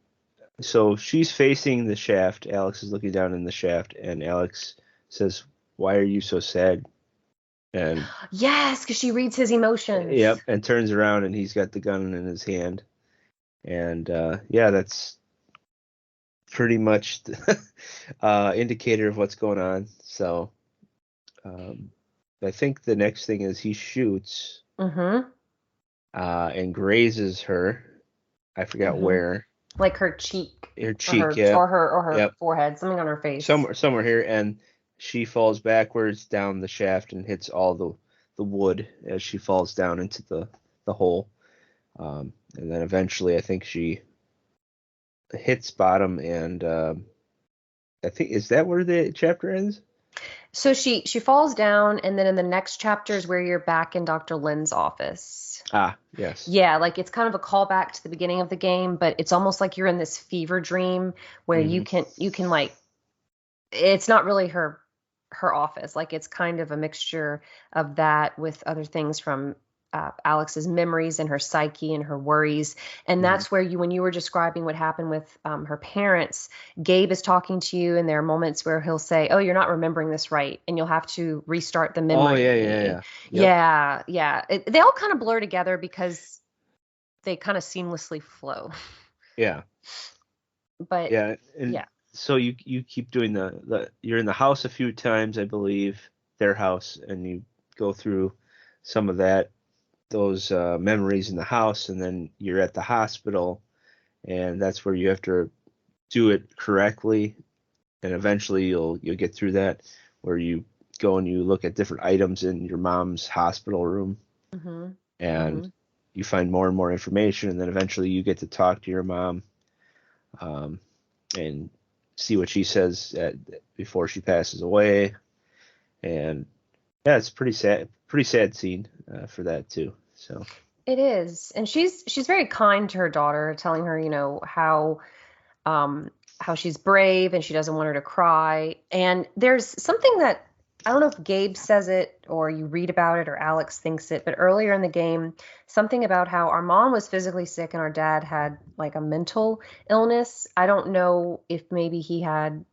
so. She's facing the shaft. Alex is looking down in the shaft, and Alex says, "Why are you so sad?" And Yes, because she reads his emotions. yep, and turns around and he's got the gun in his hand. And yeah, that's pretty much the indicator of what's going on. So um, I think the next thing is he shoots Mm-hmm. and grazes her. I forgot Mm-hmm. where. Like her cheek, Her or cheek. her Yep. or her or her Yep. forehead, something on her face. Somewhere here, and she falls backwards down the shaft and hits all the wood as she falls down into the hole. And then eventually, I think she hits bottom, and I think is that where the chapter ends? So she falls down, and then in the next chapter is where you're back in Dr. Lynn's office. Ah, yes. Yeah, like it's kind of a callback to the beginning of the game, but it's almost like you're in this fever dream where Hmm. you can like, it's not really her office. Like it's kind of a mixture of that with other things from Alex's memories and her psyche and her worries. And Mhm. that's where when you were describing what happened with her parents, Gabe is talking to you, and there are moments where he'll say, "Oh, you're not remembering this right," and you'll have to restart the Oh, memory. yeah, yeah, yeah. Yep. Yeah, yeah. They all kind of blur together because they kind of seamlessly flow. Yeah. But Yeah. And yeah. so you keep doing you're in the house a few times, I believe, their house, and you go through some of those memories in the house, and then you're at the hospital, and that's where you have to do it correctly, and eventually you'll get through that, where you go and you look at different items in your mom's hospital room, Mhm. and Mhm. you find more and more information, and then eventually you get to talk to your mom, um, and see what she says before she passes away. And yeah, it's pretty sad scene for that too. So It is. And she's very kind to her daughter, telling her, um how she's brave and she doesn't want her to cry. And there's something that I don't know if Gabe says it or you read about it or Alex thinks it, but earlier in the game, something about how our mom was physically sick and our dad had like a mental illness. I don't know if maybe he had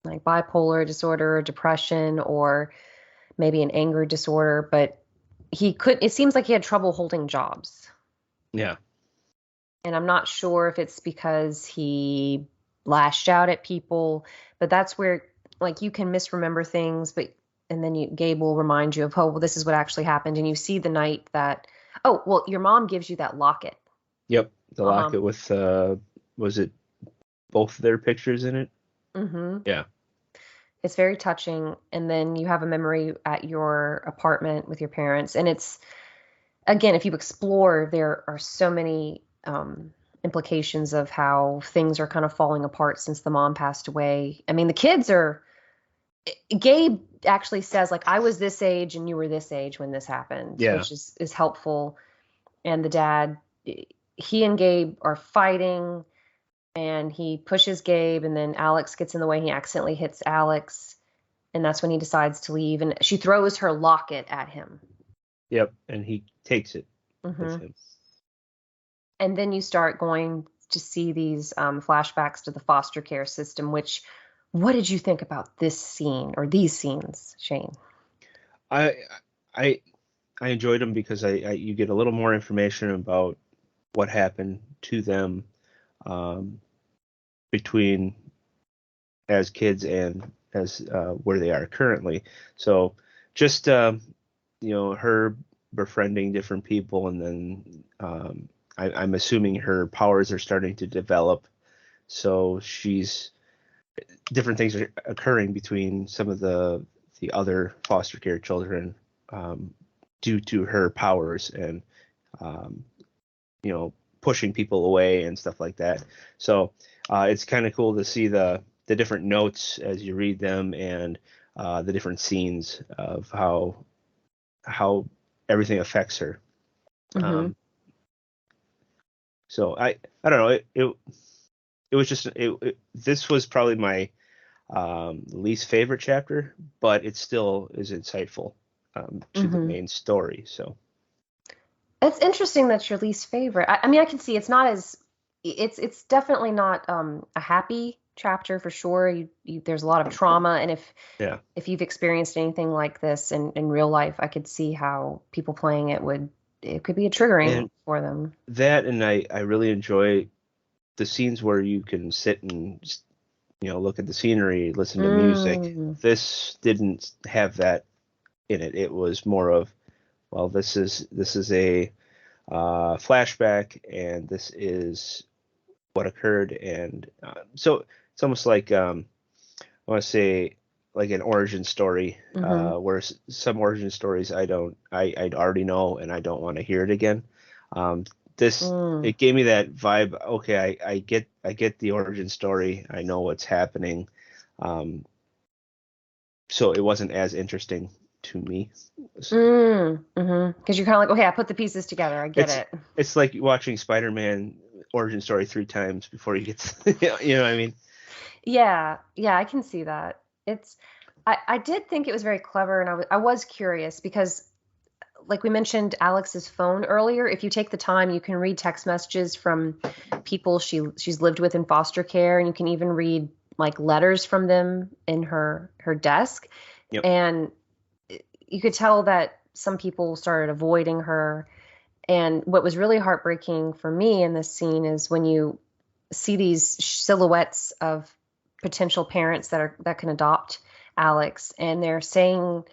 like bipolar disorder or depression or maybe an anger disorder, but it seems like he had trouble holding jobs. yeah, And I'm not sure if it's because he lashed out at people, but that's where like you can misremember things, but and then Gabe will remind you of, oh, well, this is what actually happened, and you see the night that, oh, well, your mom gives you that locket. yep, the Uh-huh. locket with was it both their pictures in it? Mm-hmm. Yeah, It's very touching, and then you have a memory at your apartment with your parents, and it's again, if you explore, there are so many implications of how things are kind of falling apart since the mom passed away. I mean, the kids are. Gabe actually says like I was this age and you were this age when this happened, yeah, which is helpful. And the dad, he and Gabe are fighting, and he pushes Gabe, and then Alex gets in the way. And he accidentally hits Alex, and that's when he decides to leave. And she throws her locket at him. yep, and he takes it with Hmm. him. And then you start going to see these flashbacks to the foster care system, which, what did you think about this scene or these scenes, Shane? I I I enjoyed them because you get a little more information about what happened to them, um, between as kids and as where they are currently. So just her befriending different people, and then I'm assuming her powers are starting to develop. So she's different things are occurring between some of the other foster care children, um, due to her powers, and um, pushing people away and stuff like that. So it's kind of cool to see the different notes as you read them, and the different scenes of how everything affects her. Hmm. Um, so I don't know, it was just this was probably my least favorite chapter, but it still is insightful to the Hmm. main story. So It's interesting that's your least favorite. I mean, I can see it's not as it's definitely not a happy chapter for sure. There's a lot of trauma, and yeah, if you've experienced anything like this in real life, I could see how people playing it could be a triggering and for them. that, and I really enjoy the scenes where you can sit and look at the scenery, listen to music. Mm. This didn't have that in it. It was more of, well, this is a flashback, and this is what occurred, and so it's almost like, I want to say, like an origin story, Hmm. where some origin stories I'd already know, and I don't want to hear it again. Um, this Mm. It gave me that vibe. Okay, I get the origin story. I know what's happening. Um, so it wasn't as interesting to me. Mm. Hmm. Because you're kind of like, okay, I put the pieces together. I get It's it. it's like watching Spider-Man origin story three times before you get to, you know what I mean? Yeah, yeah, I can see that. I did think it was very clever, and I was curious because like we mentioned Alex's phone earlier, if you take the time, you can read text messages from people she's lived with in foster care, and you can even read like letters from them in her desk. Yep. And you could tell that some people started avoiding her. And what was really heartbreaking for me in this scene is when you see these silhouettes of potential parents that can adopt Alex, and they're saying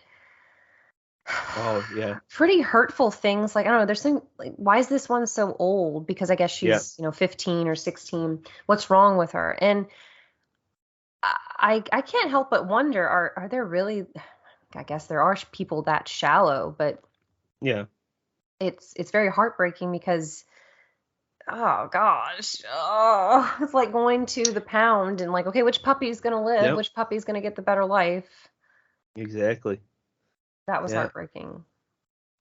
Oh, yeah. pretty hurtful things. Like, I don't know, they're saying like, why is this one so old? Because I guess Yeah. she's, 15 or 16. What's wrong with her? And I can't help but wonder, are there really, I guess there are people that shallow, but Yeah. it's very heartbreaking because oh gosh, oh, it's like going to the pound and like, okay, which puppy's gonna live? Yep. Which puppy's gonna get the better life? Exactly. That was Yeah. heartbreaking.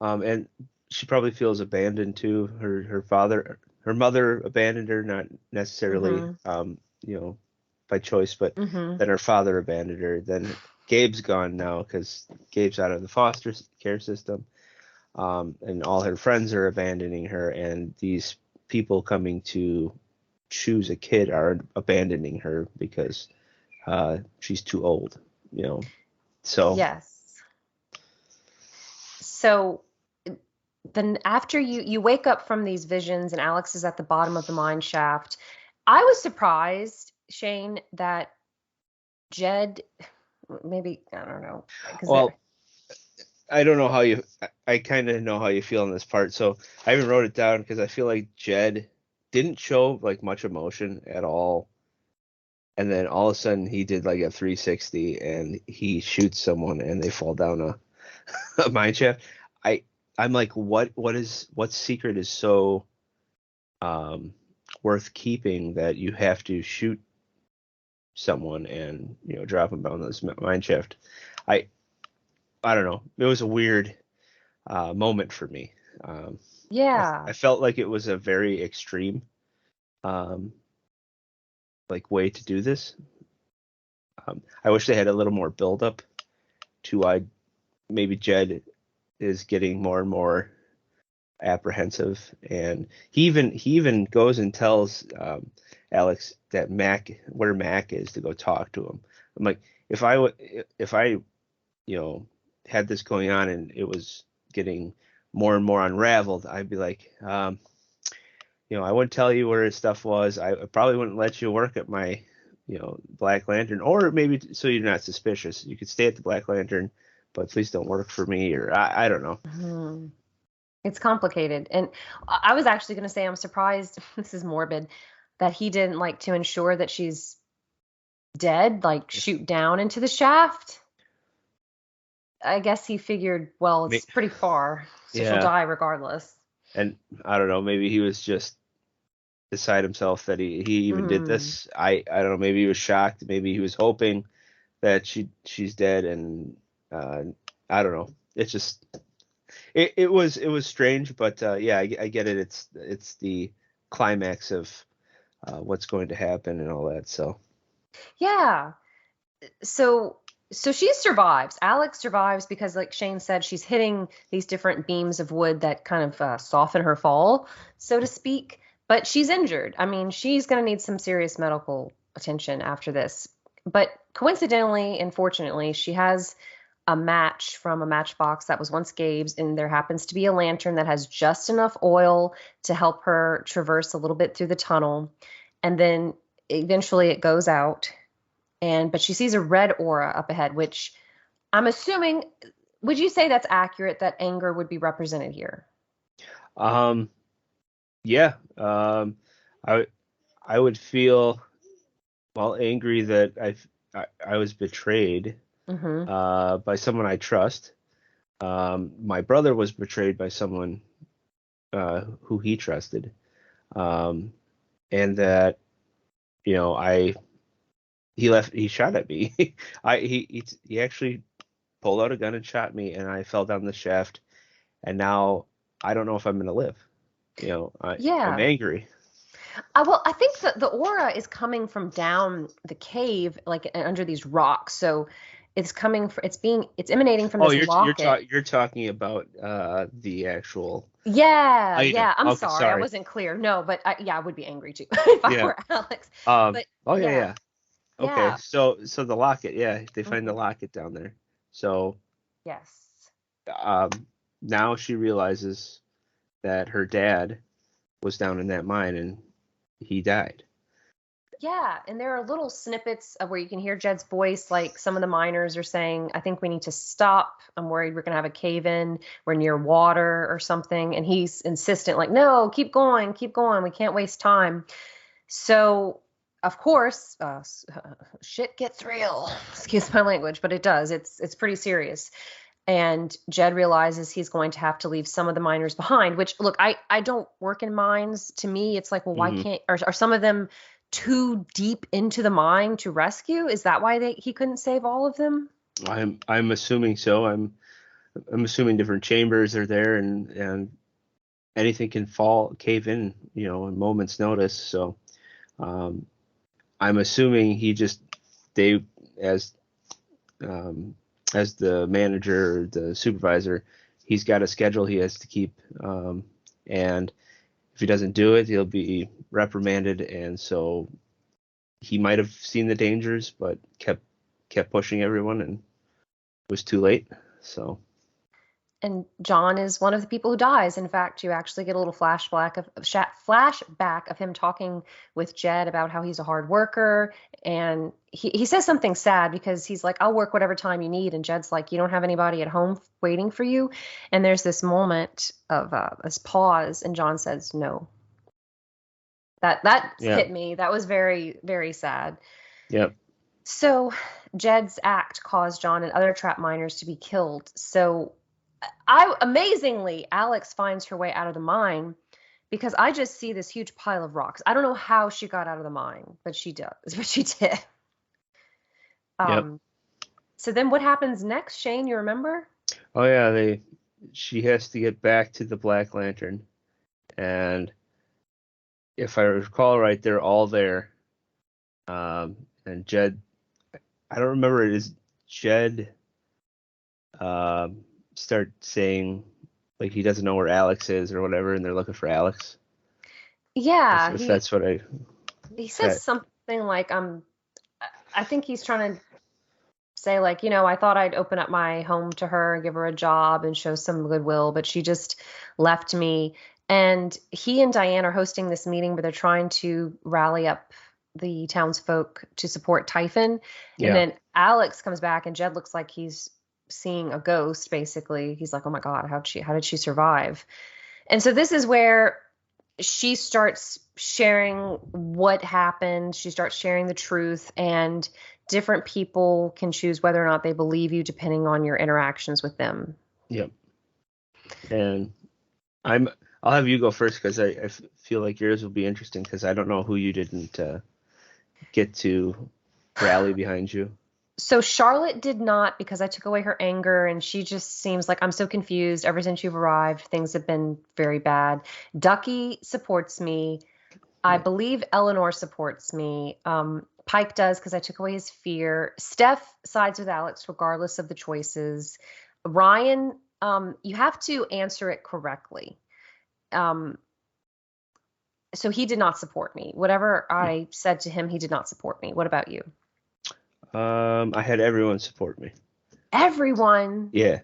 And she probably feels abandoned too. Her mother abandoned her, not necessarily, Mm-hmm. by choice, but Mm-hmm. then her father abandoned her. Then Gabe's gone now because Gabe's out of the foster care system. And all her friends are abandoning her, and these people coming to choose a kid are abandoning her because she's too old, you know. So, Yes. So then after you wake up from these visions and Alex is at the bottom of the mine shaft, I was surprised, Shane, that Jed, maybe I don't know, because well, I don't know how I kind of know how you feel in this part, so I even wrote it down because I feel like Jed didn't show like much emotion at all, and then all of a sudden he did like a 360 and he shoots someone and they fall down a mine shaft. I I'm like, what secret is so um worth keeping that you have to shoot someone and drop them down this mine shaft? I I don't know. It was a weird moment for me. Um, I yeah. felt like it was a very extreme um, like way to do this. I wish they had a little more build up to why maybe Jed is getting more and more apprehensive, and he even goes and tells Alex that Mac is to go talk to him. I'm like, if I had this going on and it was getting more and more unraveled, I'd be like, I wouldn't tell you where his stuff was. I probably wouldn't let you work at my, Black Lantern, or maybe so you're not suspicious. You could stay at the Black Lantern, but please don't work for me, or I don't know. Mhm. It's complicated. And I was actually going to say I'm surprised, this is morbid, that he didn't like to ensure that she's dead, like shoot down into the shaft. I guess he figured, well, May- it's pretty far, so she'll Yeah, die regardless. and I don't know. Maybe he was just beside himself that he even did Mm. this. I don't know. Maybe he was shocked. Maybe he was hoping that she's dead, and uh, I don't know. It's just it was strange, but yeah, I get it. It's the climax of what's going to happen and all that. So Yeah. So so she survives. Alex survives because, like Shane said, she's hitting these different beams of wood that kind of soften her fall, so to speak. But she's injured. I mean, she's going to need some serious medical attention after this. But coincidentally and fortunately, she has a match from a matchbox that was once Gabe's, and there happens to be a lantern that has just enough oil to help her traverse a little bit through the tunnel. And then eventually it goes out, and but she sees a red aura up ahead, which I'm assuming, would you say that's accurate that anger would be represented here? um yeah, I I would feel angry that I was betrayed Mm-hmm. by someone I trust. My brother was betrayed by someone who he trusted, um, and that I he shot at me. He actually pulled out a gun and shot me, and I fell down the shaft, and now I don't know if I'm gonna live. I'm Yeah. angry. Well, I think that the aura is coming from down the cave, like under these rocks. So it's coming for it's emanating from Oh, this locket. you're talking about the actual Yeah, item. yeah. I'm Okay, sorry, I sorry. wasn't clear. No, but yeah, I would be angry too if I Yeah. were Alex. But Oh yeah, yeah, yeah. Okay. yeah. So the locket, yeah, they find the Hmm. locket down there. So Yes. um now she realizes that her dad was down in that mine and he died. Yeah, and there are little snippets of where you can hear Jed's voice, like some of the miners are saying, I think we need to stop. I'm worried we're gonna have a cave in. We're near water or something. And he's insistent, like, no, keep going, keep going. We can't waste time. So, of course, shit gets real. Excuse my language, but it does. It's pretty serious. And Jed realizes he's going to have to leave some of the miners behind, which look, I don't work in mines. To me, it's like, well, why Hmm. can't are some of them too deep into the mine to rescue? Is that why he couldn't save all of them? I'm assuming so. I'm assuming different chambers are there and anything can cave in, in moments notice. So um, I'm assuming he just they as um, as the manager or the supervisor, he's got a schedule he has to keep, and if he doesn't do it, he'll be reprimanded. And so he might have seen the dangers, but kept pushing everyone, and it was too late. So And John is one of the people who dies. In fact, you actually get a little flashback of him talking with Jed about how he's a hard worker, and he says something sad because he's like, "I'll work whatever time you need," and Jed's like, "You don't have anybody at home waiting for you." And there's this moment of this pause, and John says, "No." That yeah, hit me. That was very very sad. yeah, So Jed's act caused John and other trap miners to be killed. So I amazingly, Alex finds her way out of the mine because I just see this huge pile of rocks. I don't know how she got out of the mine, but she does. But she did. yep. Um, so then what happens next, Shane? You remember? Oh yeah, she has to get back to the Black Lantern, and if I recall right, they're all there. And Jed, I don't remember it is Jed um start saying like he doesn't know where Alex is or whatever, and they're looking for Alex. Yeah, If that's what I he says that something like I think he's trying to say like, I thought I'd open up my home to her, give her a job and show some goodwill, but she just left me. And he and Diane are hosting this meeting where they're trying to rally up the townsfolk to support Typhon. And yeah, then Alex comes back and Jed looks like he's seeing a ghost basically. He's like, "Oh my God, how did she survive?" And so this is where she starts sharing what happened. She starts sharing the truth, and different people can choose whether or not they believe you depending on your interactions with them. yep. And I'm I'll have you go first because I feel like yours will be interesting because I don't know who you didn't get to rally behind you. So Charlotte did not, because I took away her anger, and she just seems like, I'm so confused. Ever since you've arrived, things have been very bad. Ducky supports me. I Yeah, believe Eleanor supports me. Pike does because I took away his fear. Steph sides with Alex regardless of the choices. Ryan, you have to answer it correctly. Um, so he did not support me. Whatever I said to him, he did not support me. What about you? I had everyone support me. Everyone. Yeah,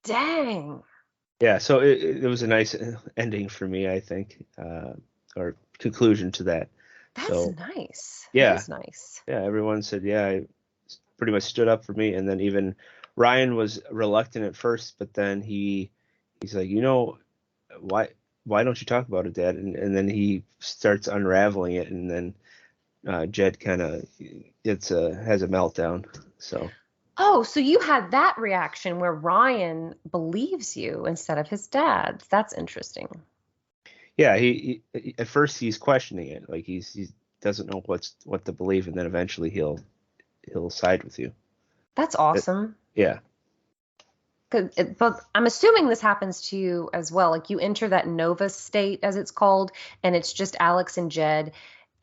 Dang. yeah. So it was a nice ending for me, I think, or conclusion to that. That's So nice. That yeah, is nice. yeah. Everyone said yeah. I pretty much stood up for me, and then even Ryan was reluctant at first, but then he's like, why don't you talk about it, Dad? And then he starts unraveling it, and then Jed kind of has a meltdown. So Oh, so you had that reaction where Ryan believes you instead of his dad. That's interesting. yeah, he at first he's questioning it, like he doesn't know what to believe, and then eventually he'll side with you. That's It, awesome. yeah, But I'm assuming this happens to you as well. Like you enter that Nova state, as it's called, and it's just Alex and Jed.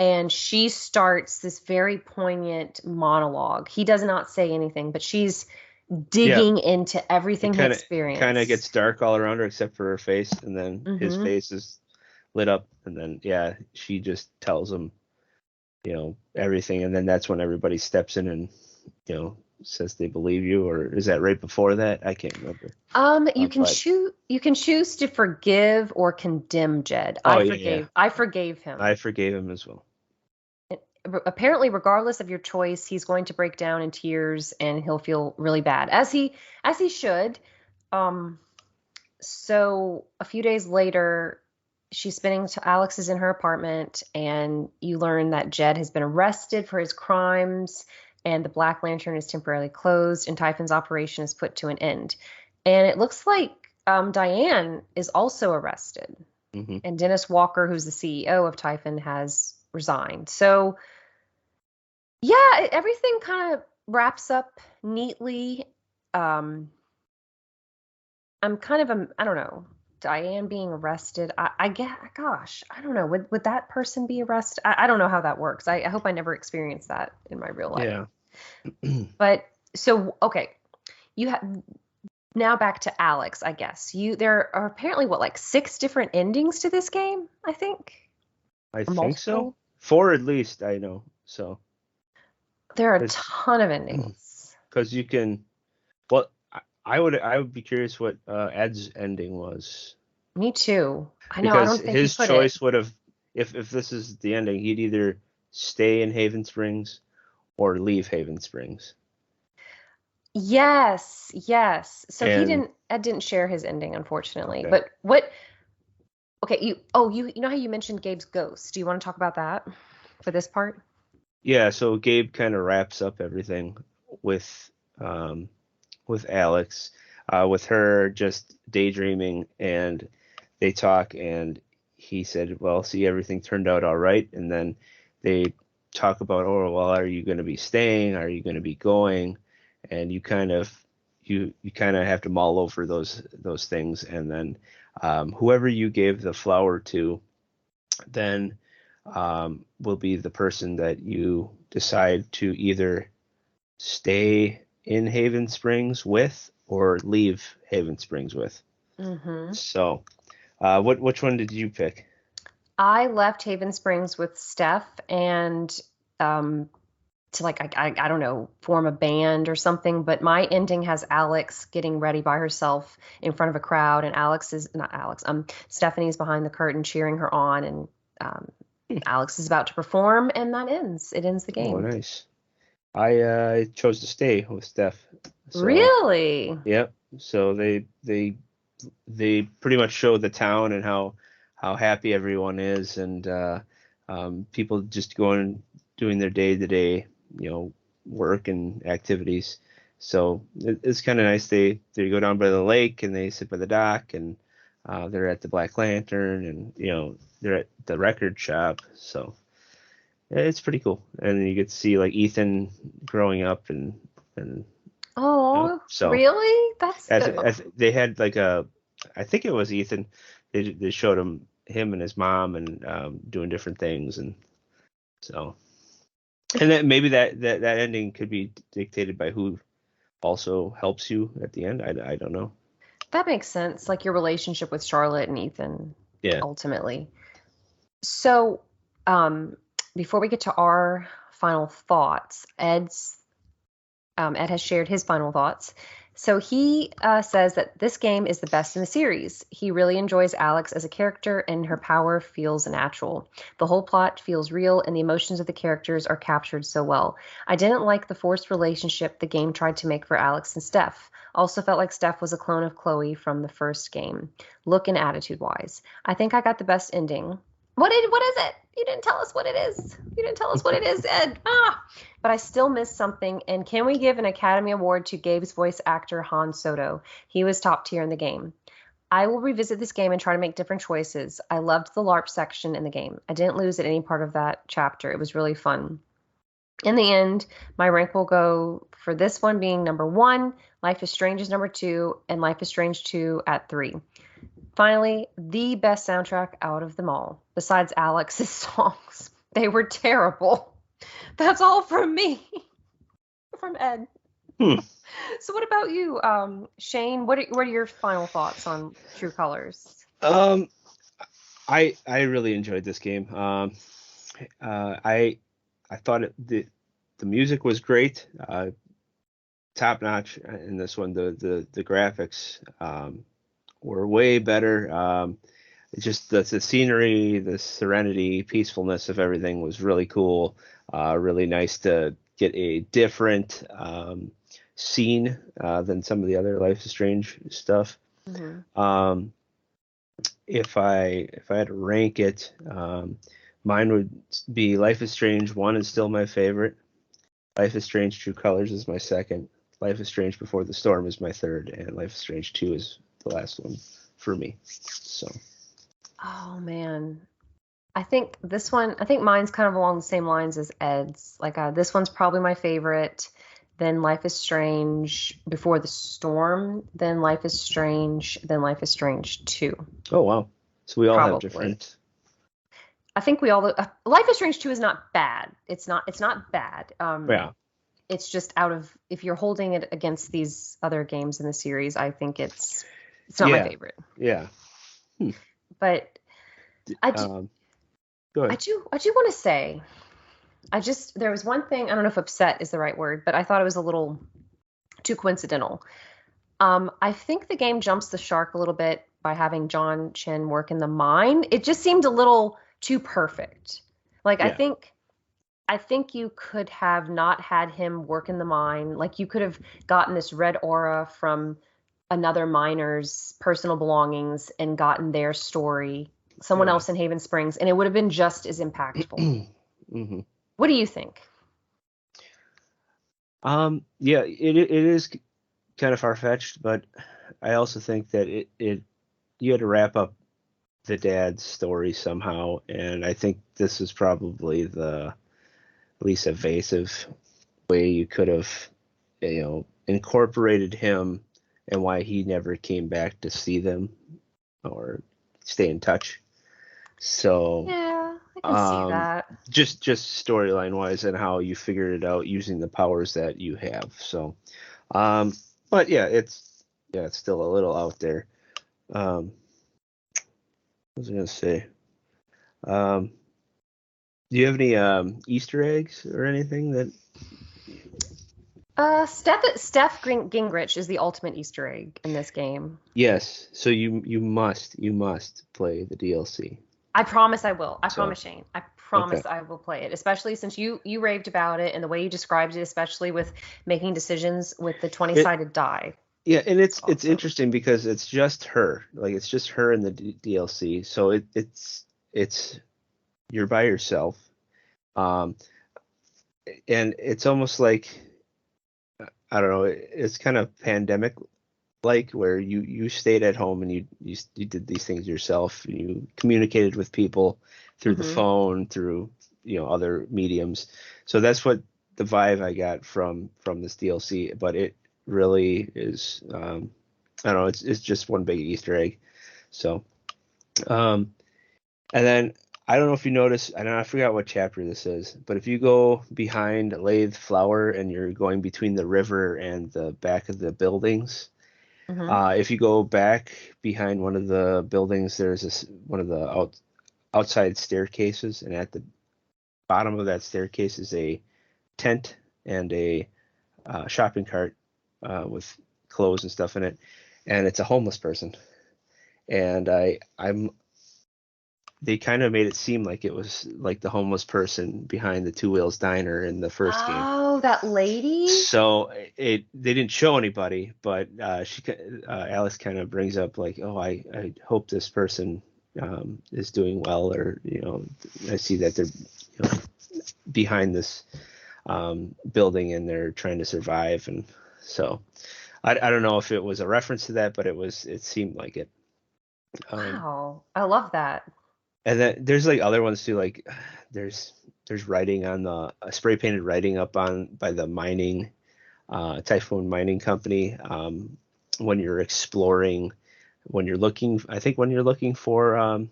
and she starts this very poignant monologue. He does not say anything, but she's Yeah. digging into everything It he kind of gets experienced. dark all around her except for her face, and then his Mm-hmm. face is lit up, and then yeah, she just tells him, everything, and then that's when everybody steps in and says they believe you, or is that right before that? I can't remember. But You can choose to forgive or condemn Jed. oh yeah, yeah, I forgave I him. forgave him as well. Apparently, regardless of your choice, he's going to break down in tears and he'll feel really bad, as he should. Um, so a few days later, Alex is in her apartment, and you learn that Jed has been arrested for his crimes, and the Black Lantern is temporarily closed, and Typhon's operation is put to an end. And it looks like Diane is also arrested, Hmm. and Dennis Walker, who's the CEO of Typhon, has resigned. So yeah, everything kind of wraps up neatly. Um, I'm kind of I don't know, Diane being arrested. I get, gosh, I don't know. Would that person be arrested? I don't know how that works. I hope I never experience that in my real life. Yeah. But so okay, you have now back to Alex. I guess there are apparently what, like 6 different endings to this game. I think, I or think so. multiple. 4 at least, I know. So, There are a because ton of endings. you can. Well, I would be curious what Ed's ending was, Me too. I know. I because don't think he his put it. choice would have, if this is the ending, he'd either stay in Haven Springs or leave Haven Springs. Yes, yes. So And Ed didn't share his ending, unfortunately. okay. But what, okay, you know how you mentioned Gabe's ghost. Do you want to talk about that for this part? Yeah, so Gabe kind of wraps up everything with um with Alex, with her just daydreaming, and they talk, and he said, "Well, see, everything turned out all right." And then they talk about, "Oh, well, are you going to be staying? Are you going to be going?" And you kind of have to mull over those things, and then whoever you gave the flower to then will be the person that you decide to either stay in Haven Springs with or leave Haven Springs with. Mm-hmm. So, which one did you pick? I left Haven Springs with Steph and um to like I don't know, form a band or something, but my ending has Alex getting ready by herself in front of a crowd, and Alex is not Alex, Stephanie's behind the curtain cheering her on, and um Alex is about to perform, and that ends. It ends the Oh, game. nice. I chose to stay with Steph. So, Really? yep. So they pretty much show the town and how happy everyone is, and people just going doing their day-to-day, work and activities. So it's kind of nice. They go down by the lake and they sit by the dock, and they're at the Black Lantern, and they're at the record shop. So yeah, it's pretty cool. And then you get to see like Ethan growing up, and Oh, so really? That's good. they had like I think it was Ethan. They showed him and his mom, and doing different things, and so, and then maybe that ending could be dictated by who also helps you at the end. I don't know. That makes sense. Like your relationship with Charlotte and Ethan, Yeah. ultimately. So, um, before we get to our final thoughts, Ed has shared his final thoughts. So he says that this game is the best in the series. He really enjoys Alex as a character, and her power feels natural. The whole plot feels real, and the emotions of the characters are captured so well. I didn't like the forced relationship the game tried to make for Alex and Steph. Also felt like Steph was a clone of Chloe from the first game, look and attitude wise. I think I got the best ending. What is it? You didn't tell us what it is. You didn't tell us what it is, Ed. Ah! But I still missed something. And can we give an Academy Award to Gabe's voice actor, Han Soto? He was top tier in the game. I will revisit this game and try to make different choices. I loved the LARP section in the game. I didn't lose at any part of that chapter. It was really fun. In the end, my rank will go for this one being number 1, Life is Strange is number 2, and Life is Strange 2 at 3. Finally, the best soundtrack out of them all, besides Alex's songs. They were terrible. That's all from me, from Ed. Hmm. So what about you, Shane? What are your final thoughts on True Colors? Um, I really enjoyed this game. I thought the music was great, top notch in this one. The graphics were way better. It's just the scenery, the serenity, peacefulness of everything was really cool. Really nice to get a different scene than some of the other Life is Strange stuff. Hmm. Um, if I had to rank it, mine would be Life is Strange 1 is still my favorite. Life is Strange True Colors is my second. Life is Strange Before the Storm is my third, and Life is Strange 2 is the last one for me. So, Oh man. I think mine's kind of along the same lines as Ed's. Like this one's probably my favorite. Then Life is Strange Before the Storm, then Life is Strange, then Life is Strange 2. oh wow. So we all have Probably. different. I think we all Life is Strange 2 is not bad. It's not bad. Yeah. It's just out of if you're holding it against these other games in the series, I think it's not my Yeah. favorite. Yeah. Hmm. But I do, Um, go I ahead. do I do want to say there was one thing, I don't know if upset is the right word, but I thought it was a little too coincidental. I think the game jumps the shark a little bit by having John Chen work in the mine. It just seemed a little too perfect. Like Yeah. I think you could have not had him work in the mine. Like you could have gotten this red aura from another miner's personal belongings and gotten their story, someone Yeah. else in Haven Springs, and it would have been just as impactful. hmm What do you think? Yeah, it is kind of far-fetched, but I also think that it you had to wrap up the dad's story somehow, and I think this is probably the least evasive way you could have, incorporated him and why he never came back to see them or stay in touch. So, Yeah, I can see um, that. just storyline wise and how you figured it out using the powers that you have. So, um, but it's still a little out there. What was I gonna say? Um, do you have any Easter eggs or anything that? Steph Gingrich is the ultimate Easter egg in this game. Yes. So you must play the DLC. I promise I will. I So promise, Shane. I okay. promise I will play it, especially since you raved about it and the way you described it, especially with making decisions with the It 20-sided die. yeah, and It's it's awesome. interesting because it's just her. Like it's just her in the DLC. So it's you're by yourself. Um, and it's almost like I don't know. It's kind of pandemic like where you stayed at home and you did these things yourself. You communicated with people through the Hmm. phone, through other mediums. So that's what the vibe I got from this DLC. But it really is I don't know. It's just one big Easter egg. So um, and then I don't know if you notice. I forgot what chapter this is, but if you go behind Lathe Flower and you're going between the river and the back of the buildings. Hmm. If you go back behind one of the buildings, there's one of the outside staircases, and at the bottom of that staircase is a tent and a shopping cart with clothes and stuff in it, and it's a homeless person. And I'm they kind of made it seem like it was like the homeless person behind the Two Wheels Diner in the first game. Oh, that lady? So they didn't show anybody, but Alice kind of brings up like, oh, I hope this person is doing well, or I see that they're behind this building and they're trying to survive, and so I don't know if it was a reference to that, but it seemed like it. Um, Wow. I love that. and then there's like other ones too, like there's there's writing on the spray painted writing up on by the mining Typhoon Mining Company. When you're exploring, when you're looking for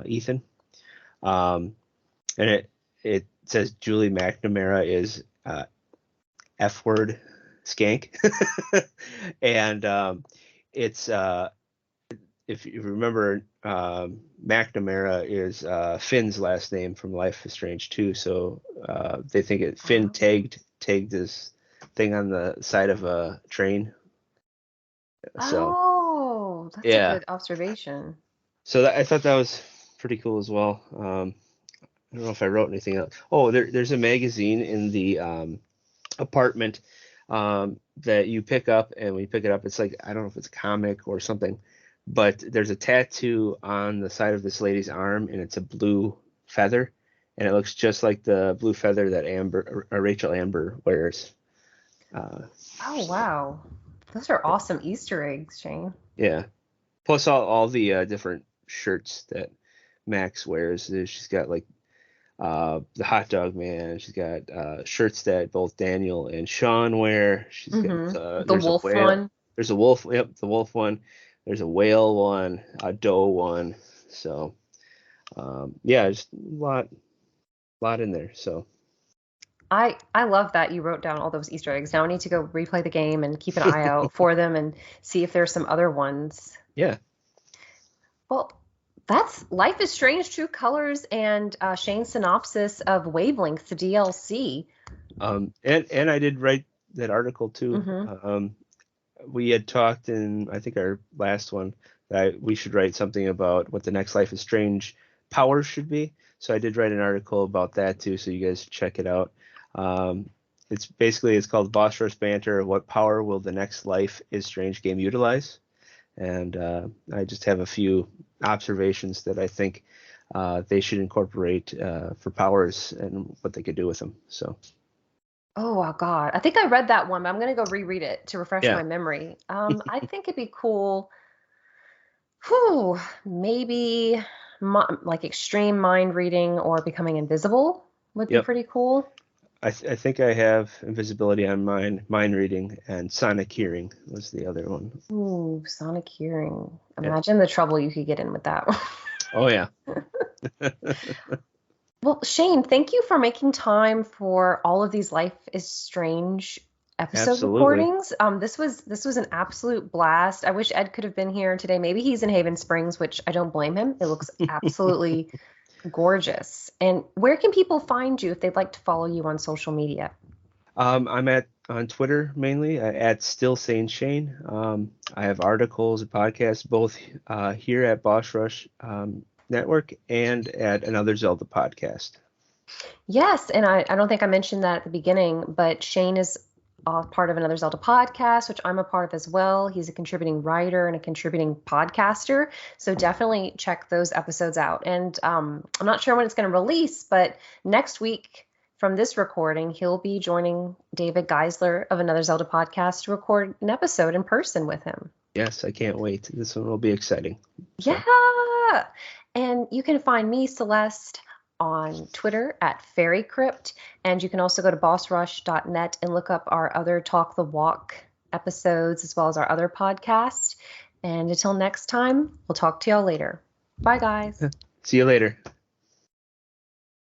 Ethan, um, and it says Julie McNamara is F word skank, and it's if you remember, McNamara is Finn's last name from Life is Strange 2, so they think Finn tagged this thing on the side of a train. So Oh, that's a yeah, good observation. so I thought that was pretty cool as well. I don't know if I wrote anything else. Oh, there's a magazine in the apartment that you pick up, and when you pick it up, it's like, I don't know if it's a comic or something, but there's a tattoo on the side of this lady's arm, and it's a blue feather, and it looks just like the blue feather that Rachel Amber wears. Oh, wow. Those are awesome Easter eggs, Shane. Yeah. Plus all the different shirts that Max wears. She's got like the hot dog man. She's got shirts that both Daniel and Sean wear. She's got The there's a wolf whale. one. There's a wolf. Yep, the wolf one. There's a whale one, a doe one. So yeah, just a lot in there. So I love that you wrote down all those Easter eggs. Now I need to go replay the game and keep an eye out for them and see if there's some other ones. yeah. Well, that's Life is Strange, True Colors, and Shane's synopsis of Wavelength, the DLC. And I did write that article too. Mm-hmm. We had talked in, I think, our last one, that we should write something about what the next Life is Strange powers should be. So I did write an article about that too, so you guys check it out. It's called Boss Rush Banter. What power will the next Life is Strange game utilize? And I just have a few observations that I think they should incorporate for powers and what they could do with them. So Oh, God. I think I read that one, but I'm going to go reread it to refresh yeah, my memory. I think it'd be cool. Whew, maybe like extreme mind reading or becoming invisible would be yep. pretty cool. I think I have invisibility on mine, mind reading, and sonic hearing was the other one. Ooh, sonic hearing. Yeah. Imagine the trouble you could get in with that. Oh yeah. Well, Shane, thank you for making time for all of these Life is Strange episode Absolutely. recordings. This was an absolute blast. I wish Ed could have been here today. Maybe he's in Haven Springs, which I don't blame him. It looks absolutely gorgeous. And where can people find you if they'd like to follow you on social media? I'm on Twitter mainly at Still Sane Shane. I have articles and podcasts both here at Boss Rush Network and at Another Zelda podcast. Yes, and I don't think I mentioned that at the beginning, but Shane is part of Another Zelda podcast, which I'm a part of as well. He's a contributing writer and a contributing podcaster. So definitely check those episodes out. And I'm not sure when it's going to release, but next week from this recording, he'll be joining David Geisler of Another Zelda podcast to record an episode in person with him. Yes, I can't wait. This one will be exciting. So. Yeah. And you can find me, Celeste, on Twitter at FairyCrypt. And you can also go to bossrush.net and look up our other Talk the Walk episodes as well as our other podcast. And until next time, we'll talk to y'all later. Bye, guys. See you later.